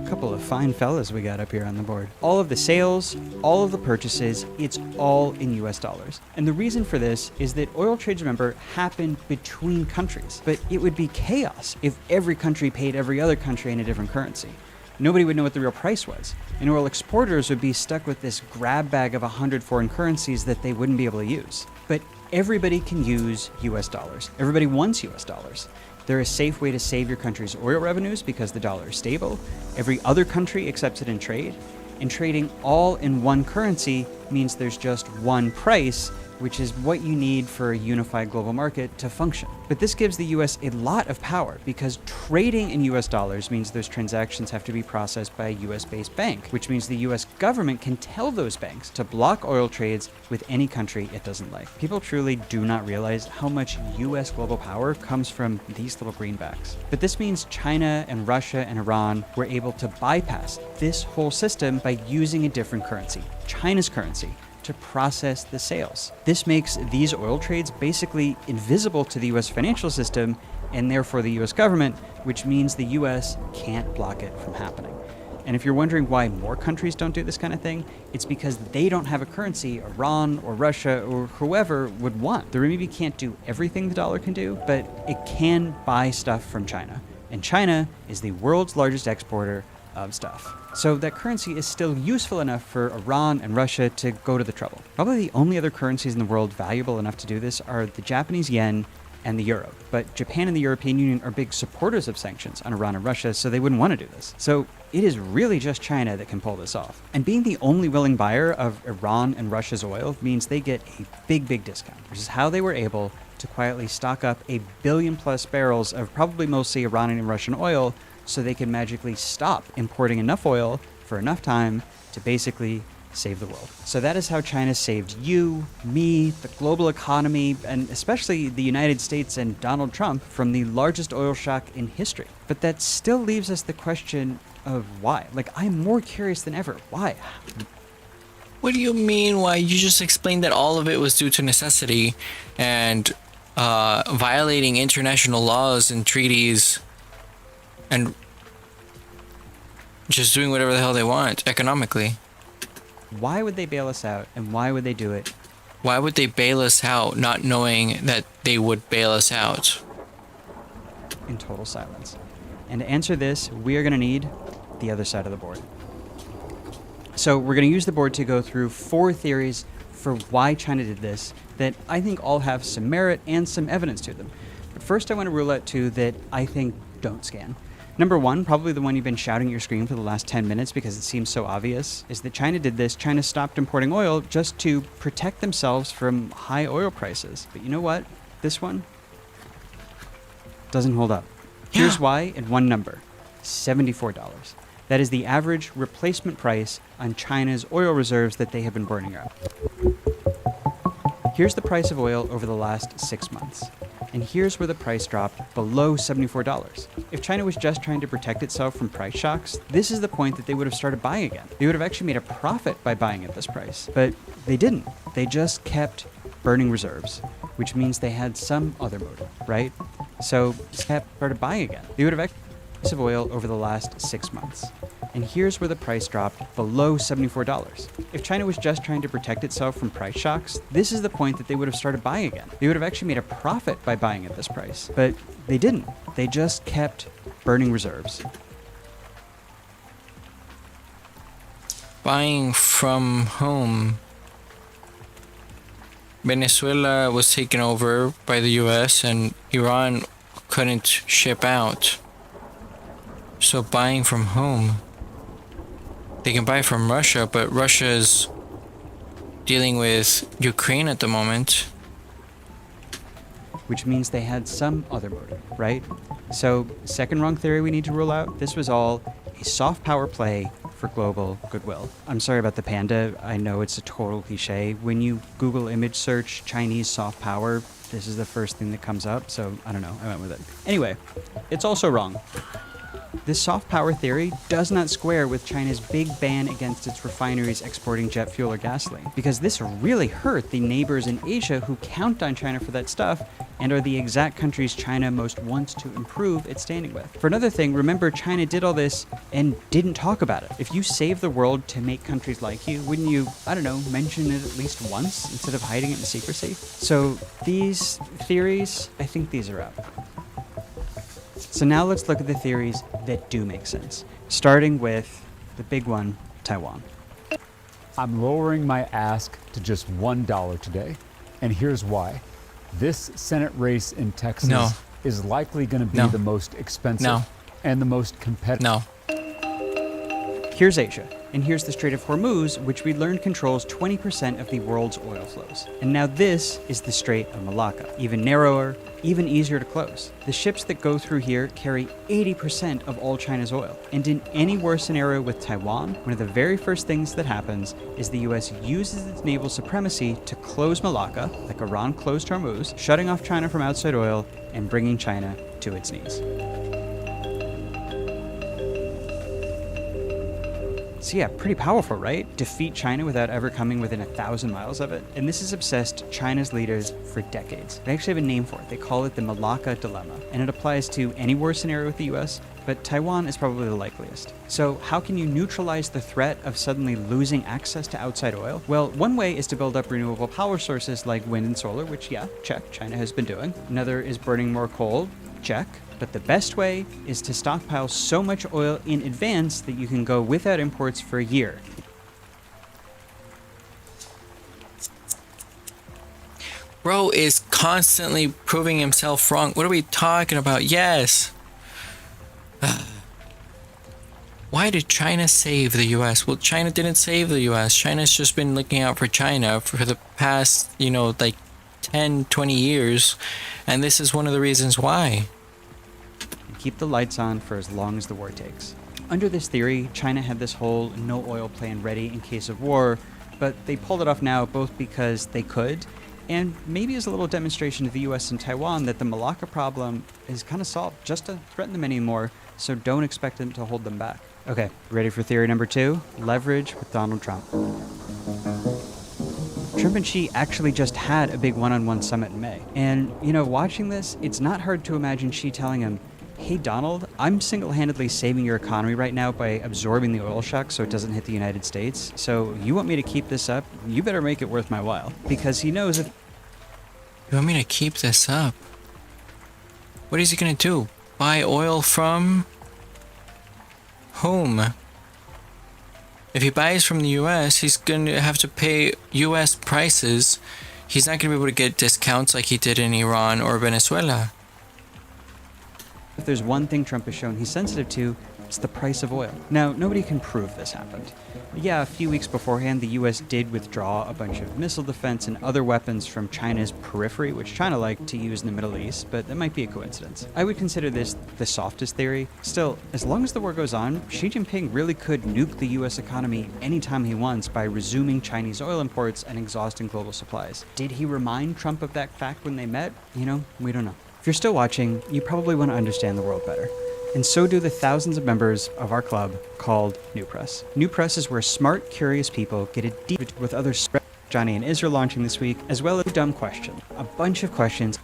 Couple of fine fellas we got up here on the board. All of the sales, all of the purchases, it's all in US dollars. And the reason for this is that oil trades, remember, happen between countries. But it would be chaos if every country paid every other country in a different currency. Nobody would know what the real price was. And oil exporters would be stuck with this grab bag of 100 foreign currencies that they wouldn't be able to use. But everybody can use US dollars. Everybody wants US dollars. They're a safe way to save your country's oil revenues because the dollar is stable. Every other country accepts it in trade. And trading all in one currency means there's just one price, which is what you need for a unified global market to function. But this gives the US a lot of power because trading in US dollars means those transactions have to be processed by a US-based bank, which means the US government can tell those banks to block oil trades with any country it doesn't like. People truly do not realize how much US global power comes from these little greenbacks. But this means China and Russia and Iran were able to bypass this whole system by using a different currency, China's currency, to process the sales. This makes these oil trades basically invisible to the US financial system and therefore the US government, which means the US can't block it from happening. And if you're wondering why more countries don't do this kind of thing, it's because they don't have a currency Iran or Russia or whoever would want. The renminbi can't do everything the dollar can do, but it can buy stuff from China. And China is the world's largest exporter of stuff. So that currency is still useful enough for Iran and Russia to go to the trouble. Probably the only other currencies in the world valuable enough to do this are the Japanese yen and the euro. But Japan and the European Union are big supporters of sanctions on Iran and Russia, so they wouldn't want to do this. So it is really just China that can pull this off. And being the only willing buyer of Iran and Russia's oil means they get a big discount, which is how they were able to quietly stock up 1 billion plus barrels of probably mostly Iranian and Russian oil so they can magically stop importing enough oil for enough time to basically save the world. So that is how China saved you, me, the global economy, and especially the United States and Donald Trump from the largest oil shock in history. But that still leaves us the question of why. Like, I'm more curious than ever. Why? What do you mean why? You just explained that all of it was due to necessity and violating international laws and treaties and just doing whatever the hell they want economically. Why would they bail us out, and why would they do it? Why would they bail us out not knowing that they would bail us out? In total silence. And to answer this, we are going to need the other side of the board. So we're going to use the board to go through 4 theories for why China did this that I think all have some merit and some evidence to them. But first I want to rule out 2 that I think don't scan. Number 1, probably the one you've been shouting at your screen for the last 10 minutes because it seems so obvious, is that China did this. China stopped importing oil just to protect themselves from high oil prices. But you know what? This one doesn't hold up. Here's why in one number: $74. That is the average replacement price on China's oil reserves that they have been burning up. Here's the price of oil over the last 6 months. And here's where the price dropped below $74. If China was just trying to protect itself from price shocks, this is the point that they would have started buying again. They would have actually made a profit by buying at this price. But they didn't. They just kept burning reserves, which means they had some other motive, right? So started buying again. They would have actually price of oil over the last 6 months. And here's where the price dropped below $74. If China was just trying to protect itself from price shocks, this is the point that they would have started buying again. They would have actually made a profit by buying at this price. But they didn't. They just kept burning reserves. Buying from home. Venezuela was taken over by the US and Iran couldn't ship out. So buying from home. They can buy from Russia, but Russia is dealing with Ukraine at the moment. Which means they had some other motive, right? So, second wrong theory we need to rule out. This was all a soft power play for global goodwill. I'm sorry about the panda. I know it's a total cliche. When you Google image search Chinese soft power, this is the first thing that comes up. So, I don't know. I went with it. Anyway, it's also wrong. This soft power theory does not square with China's big ban against its refineries exporting jet fuel or gasoline, because this really hurt the neighbors in Asia who count on China for that stuff and are the exact countries China most wants to improve its standing with. For another thing, remember China did all this and didn't talk about it. If you save the world to make countries like you, wouldn't you, I don't know, mention it at least once instead of hiding it in secrecy? So these theories, I think these are up. So now let's look at the theories that do make sense, starting with the big one, Taiwan. I'm lowering my ask to just $1 today, and here's why. This Senate race in Texas is likely going to be the most expensive and the most competitive. Here's Asia, and here's the Strait of Hormuz, which we learned controls 20% of the world's oil flows. And now this is the Strait of Malacca, even narrower, even easier to close. The ships that go through here carry 80% of all China's oil. And in any worse scenario with Taiwan, one of the very first things that happens is the US uses its naval supremacy to close Malacca, like Iran closed Hormuz, shutting off China from outside oil and bringing China to its knees. So yeah, pretty powerful, right? Defeat China without ever coming within 1,000 miles of it. And this has obsessed China's leaders for decades. They actually have a name for it. They call it the Malacca Dilemma. And it applies to any war scenario with the US, but Taiwan is probably the likeliest. So how can you neutralize the threat of suddenly losing access to outside oil? Well, one way is to build up renewable power sources like wind and solar, which check, China has been doing. Another is burning more coal, check. But the best way is to stockpile so much oil in advance that you can go without imports for a year. Bro is constantly proving himself wrong. What are we talking about? Yes. Why did China save the US? Well, China didn't save the US. China's just been looking out for China for the past, like 10, 20 years. And this is one of the reasons why. Keep the lights on for as long as the war takes. Under this theory, China had this whole no oil plan ready in case of war, but they pulled it off now both because they could, and maybe as a little demonstration to the US and Taiwan that the Malacca problem is kind of solved just to threaten them anymore, so don't expect them to hold them back. Okay, ready for theory number 2? Leverage with Donald Trump. Trump and Xi actually just had a big one-on-one summit in May. And, watching this, it's not hard to imagine Xi telling him, hey Donald, I'm single-handedly saving your economy right now by absorbing the oil shock so it doesn't hit the United States. So you want me to keep this up? You better make it worth my while. Because he knows if... You want me to keep this up? What is he gonna do? Buy oil from... whom? If he buys from the US, he's gonna have to pay US prices. He's not gonna be able to get discounts like he did in Iran or Venezuela. If there's one thing Trump has shown he's sensitive to, it's the price of oil. Now, nobody can prove this happened. Yeah, a few weeks beforehand, the US did withdraw a bunch of missile defense and other weapons from China's periphery, which China liked to use in the Middle East, but that might be a coincidence. I would consider this the softest theory. Still, as long as the war goes on, Xi Jinping really could nuke the US economy anytime he wants by resuming Chinese oil imports and exhausting global supplies. Did he remind Trump of that fact when they met? We don't know. If you're still watching, you probably want to understand the world better. And so do the thousands of members of our club called New Press. New Press is where smart, curious people get a deep with other Johnny and Israel launching this week, as well as a dumb question. A bunch of questions.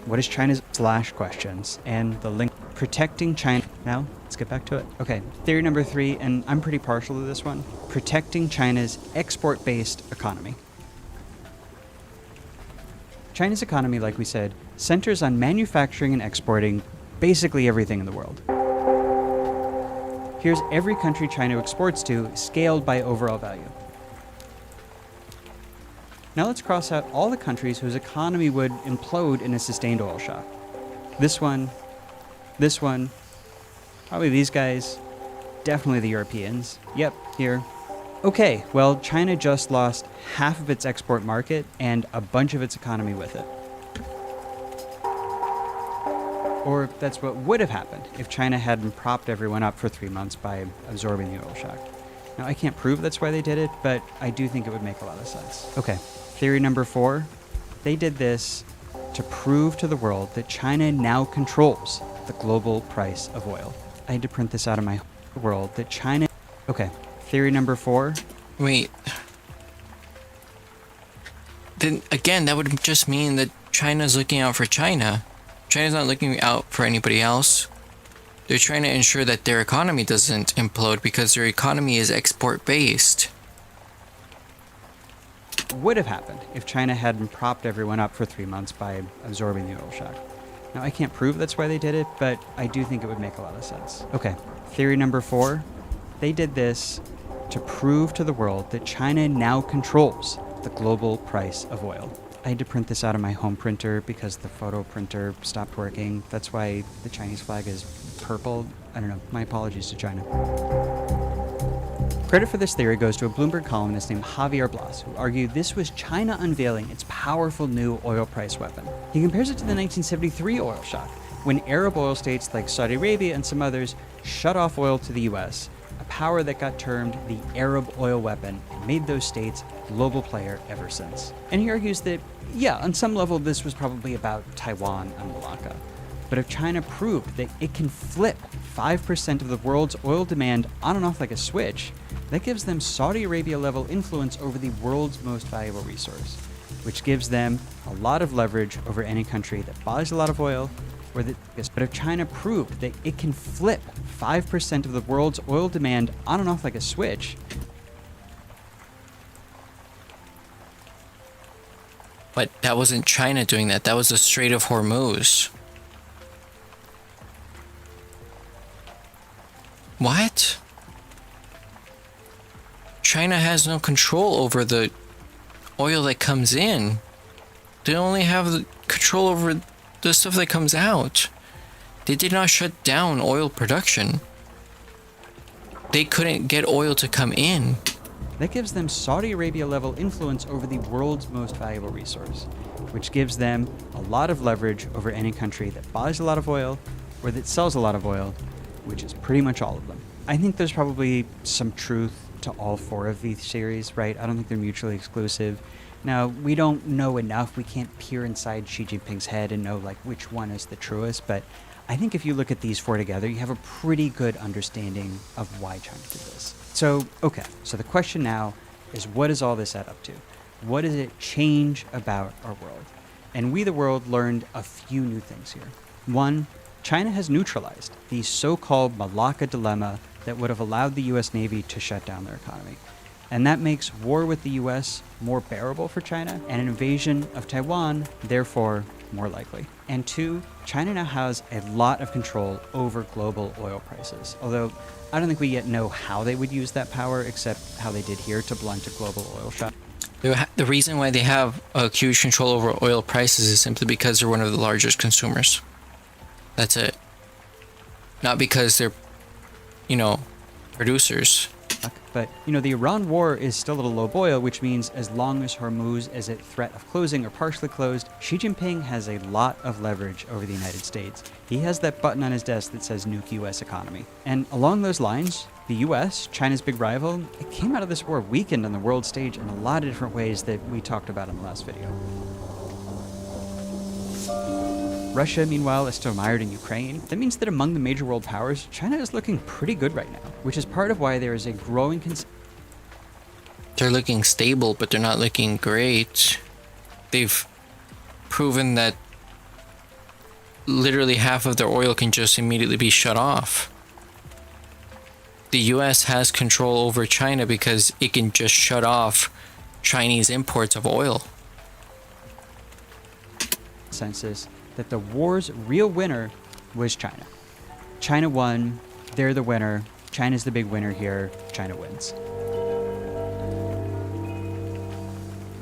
What is China's /questions? And the link protecting China. Now, let's get back to it. Okay, theory number 3, and I'm pretty partial to this one. Protecting China's export-based economy. China's economy, like we said, centers on manufacturing and exporting basically everything in the world. Here's every country China exports to, scaled by overall value. Now let's cross out all the countries whose economy would implode in a sustained oil shock. This one, probably these guys, definitely the Europeans. Yep, here. Okay, well, China just lost half of its export market and a bunch of its economy with it. Or that's what would have happened if China hadn't propped everyone up for 3 months by absorbing the oil shock. Now, I can't prove that's why they did it, but I do think it would make a lot of sense. Okay, theory number 4. They did this to prove to the world that China now controls the global price of oil. I had to print this out of my world, that China... Okay, theory number 4. Wait. Then again, that would just mean that China's looking out for China. China's not looking out for anybody else. They're trying to ensure that their economy doesn't implode because their economy is export-based. Would have happened if China hadn't propped everyone up for 3 months by absorbing the oil shock. Now, I can't prove that's why they did it, but I do think it would make a lot of sense. Okay, theory number 4. They did this to prove to the world that China now controls the global price of oil. I had to print this out of my home printer because the photo printer stopped working. That's why the Chinese flag is purple. I don't know. My apologies to China. Credit for this theory goes to a Bloomberg columnist named Javier Blas, who argued this was China unveiling its powerful new oil price weapon. He compares it to the 1973 oil shock, when Arab oil states like Saudi Arabia and some others shut off oil to the US, a power that got termed the Arab oil weapon and made those states a global player ever since. And he argues that, yeah, on some level this was probably about Taiwan and Malacca. But if China proved that it can flip 5% of the world's oil demand on and off like a switch, that gives them Saudi Arabia level influence over the world's most valuable resource, which gives them a lot of leverage over any country that buys a lot of oil. But if China proved that it can flip 5% of the world's oil demand on and off like a switch... But that wasn't China doing that. That was the Strait of Hormuz. What? China has no control over the oil that comes in. They only have the control over the stuff that comes out. They did not shut down oil production. They couldn't get oil to come in. That gives them Saudi Arabia level influence over the world's most valuable resource, which gives them a lot of leverage over any country that buys a lot of oil or that sells a lot of oil, which is pretty much all of them. I think there's probably some truth to all 4 of these theories, right? I don't think they're mutually exclusive. Now, we don't know enough. We can't peer inside Xi Jinping's head and know like which one is the truest, but I think if you look at these 4 together, you have a pretty good understanding of why China did this. So, okay, so the question now is, what does all this add up to? What does it change about our world? And we, the world, learned a few new things here. 1, China has neutralized the so-called Malacca dilemma that would have allowed the US Navy to shut down their economy. And that makes war with the US more bearable for China, and an invasion of Taiwan, therefore, more likely. And 2, China now has a lot of control over global oil prices, although I don't think we yet know how they would use that power, except how they did here to blunt a global oil shock. The reason why they have a huge control over oil prices is simply because they're one of the largest consumers. That's it. Not because they're, producers. But, the Iran war is still at a low boil, which means as long as Hormuz is at threat of closing or partially closed, Xi Jinping has a lot of leverage over the United States. He has that button on his desk that says nuke US economy. And along those lines, the US, China's big rival, it came out of this war weakened on the world stage in a lot of different ways that we talked about in the last video. Russia, meanwhile, is still mired in Ukraine. That means that among the major world powers, China is looking pretty good right now, which is part of why there is a growing They're looking stable, but they're not looking great. They've proven that literally half of their oil can just immediately be shut off. The US has control over China because it can just shut off Chinese imports of oil. Consensus that the war's real winner was China. China won, they're the winner, China's the big winner here, China wins.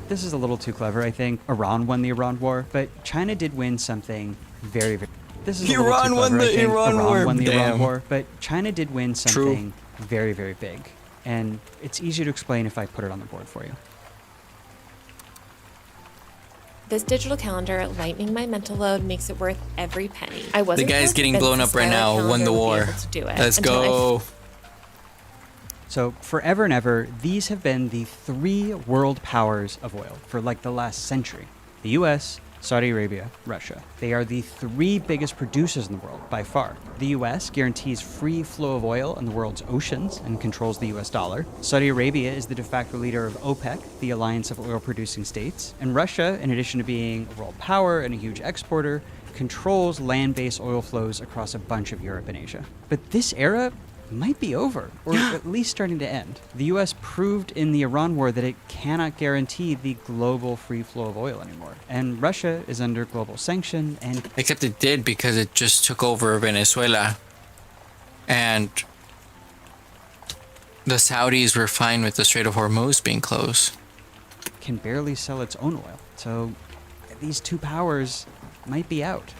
This is a little too clever, I think. Iran won the Iran war, but China did win something very, very... This is a little too clever, I think. Iran won the Iran war, but China did win something very, very big. And it's easier to explain if I put it on the board for you. This digital calendar, lightening my mental load, makes it worth every penny. I wasn't the guy's getting blown up right now, won the war. Let's go. So forever and ever, these have been the 3 world powers of oil for like the last century. The US, Saudi Arabia, Russia. They are the 3 biggest producers in the world by far. The US guarantees free flow of oil in the world's oceans and controls the US dollar. Saudi Arabia is the de facto leader of OPEC, the alliance of oil-producing states. And Russia, in addition to being a world power and a huge exporter, controls land-based oil flows across a bunch of Europe and Asia. But this era might be over, or at least starting to end. The US proved in the Iran war that it cannot guarantee the global free flow of oil anymore. And Russia is under global sanction and... Except it did, because it just took over Venezuela. And the Saudis were fine with the Strait of Hormuz being closed. Can barely sell its own oil. So these 2 powers might be out.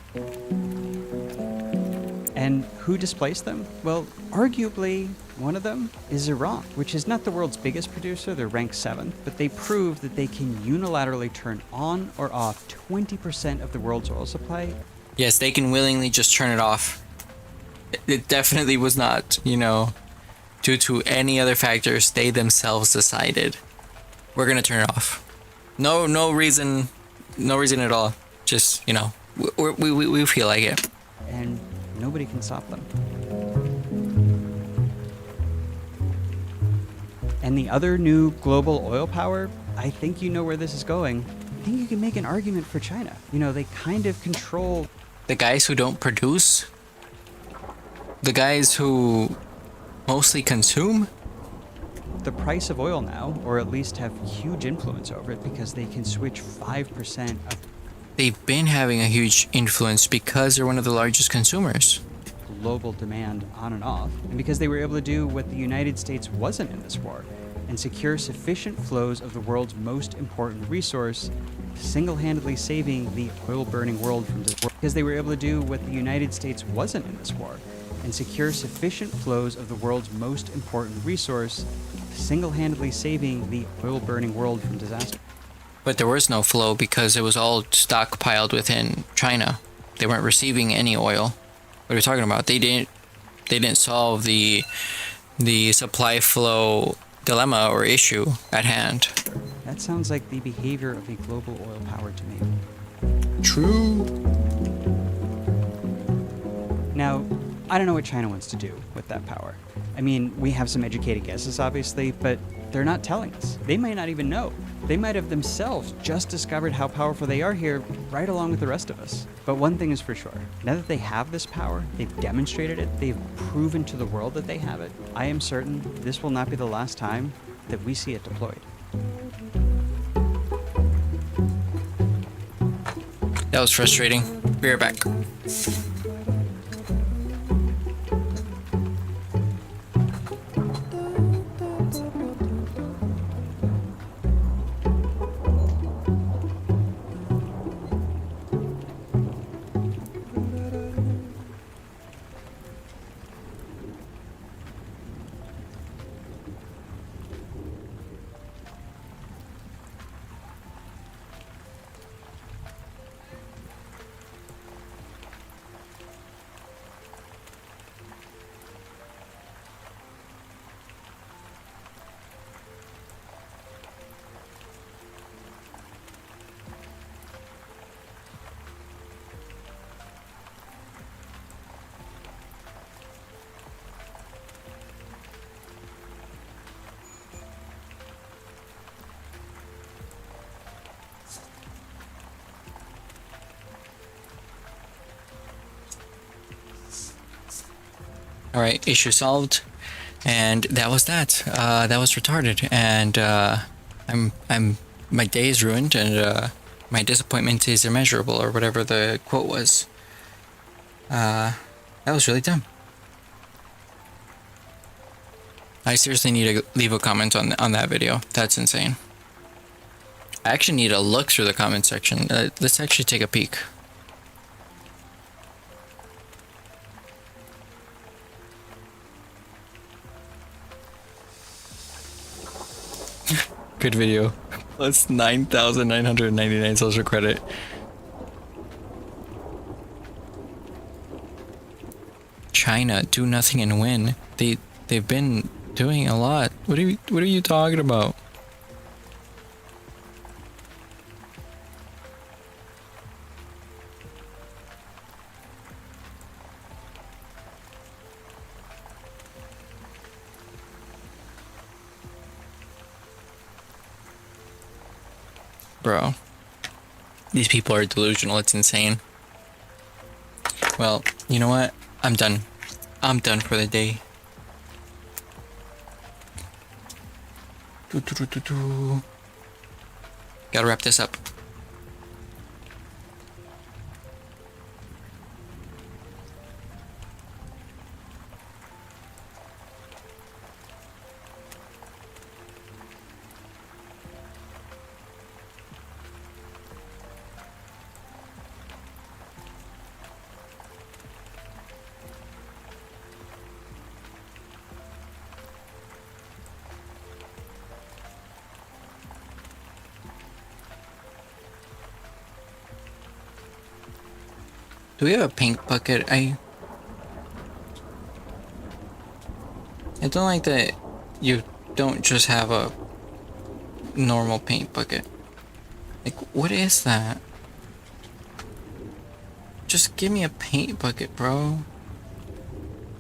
And who displaced them? Well, arguably, one of them is Iran, which is not the world's biggest producer, they're ranked 7th, but they proved that they can unilaterally turn on or off 20% of the world's oil supply. Yes, they can willingly just turn it off. It definitely was not, due to any other factors. They themselves decided, we're gonna turn it off. No reason at all. Just, we feel like it. And nobody can stop them. And the other new global oil power, I think you know where this is going. I think you can make an argument for China. They kind of control... The guys who don't produce? The guys who mostly consume? The price of oil now, or at least have huge influence over it, because they can switch 5% of... They've been having a huge influence because they're one of the largest consumers. Global demand on and off, and because they were able to do what the United States wasn't in this war, and secure sufficient flows of the world's most important resource, single-handedly saving the oil-burning world from disaster. Because they were able to do what the United States wasn't in this war, and secure sufficient flows of the world's most important resource, single-handedly saving the oil-burning world from disaster. But there was no flow because it was all stockpiled within China. They weren't receiving any oil. What are we talking about? They didn't solve the supply flow dilemma or issue at hand. That sounds like the behavior of a global oil power to me. True. Now, I don't know what China wants to do with that power. I mean, we have some educated guesses, obviously, but they're not telling us. They might not even know. They might have themselves just discovered how powerful they are here right along with the rest of us. But one thing is for sure. Now that they have this power, they've demonstrated it, they've proven to the world that they have it, I am certain this will not be the last time that we see it deployed. That was frustrating. Be right back. All right, issue solved, and that was that. That was retarded, and my day is ruined, and my disappointment is immeasurable, or whatever the quote was. That was really dumb. I seriously need to leave a comment on that video. That's insane. I actually need to look through the comment section. Let's actually take a peek. Good video. Plus 9,999 social credit. China, do nothing and win. They've been doing a lot. What are you talking about? Bro. These people are delusional. It's insane. Well, you know what? I'm done. I'm done for the day. Gotta wrap this up. Do we have a paint bucket? I don't like that you don't just have a normal paint bucket. Like, what is that? Just give me a paint bucket, bro.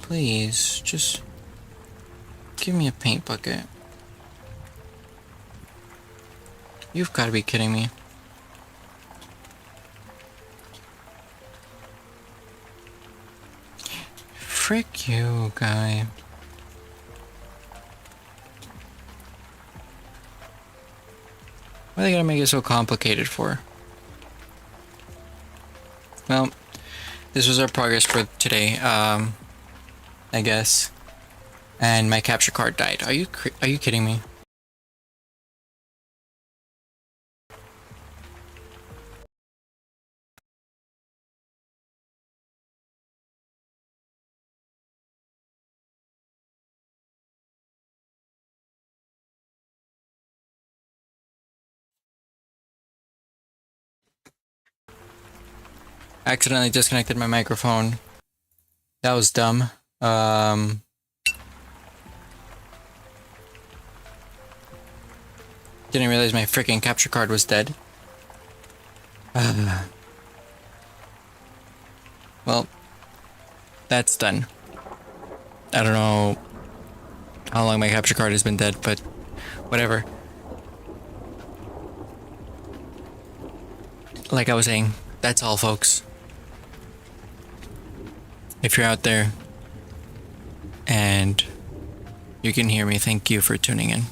Please, just give me a paint bucket. You've got to be kidding me. Frick you, guy. Why are they gonna make it so complicated for? Well, this was our progress for today, I guess. And my capture card died. Are you kidding me? Accidentally disconnected my microphone. That was dumb. Didn't realize my freaking capture card was dead. Well, that's done. I don't know how long my capture card has been dead, but whatever. Like I was saying, that's all, folks. If you're out there and you can hear me, thank you for tuning in.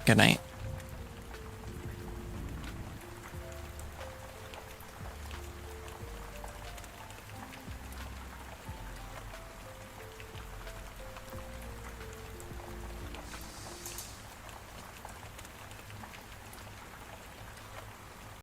Good night.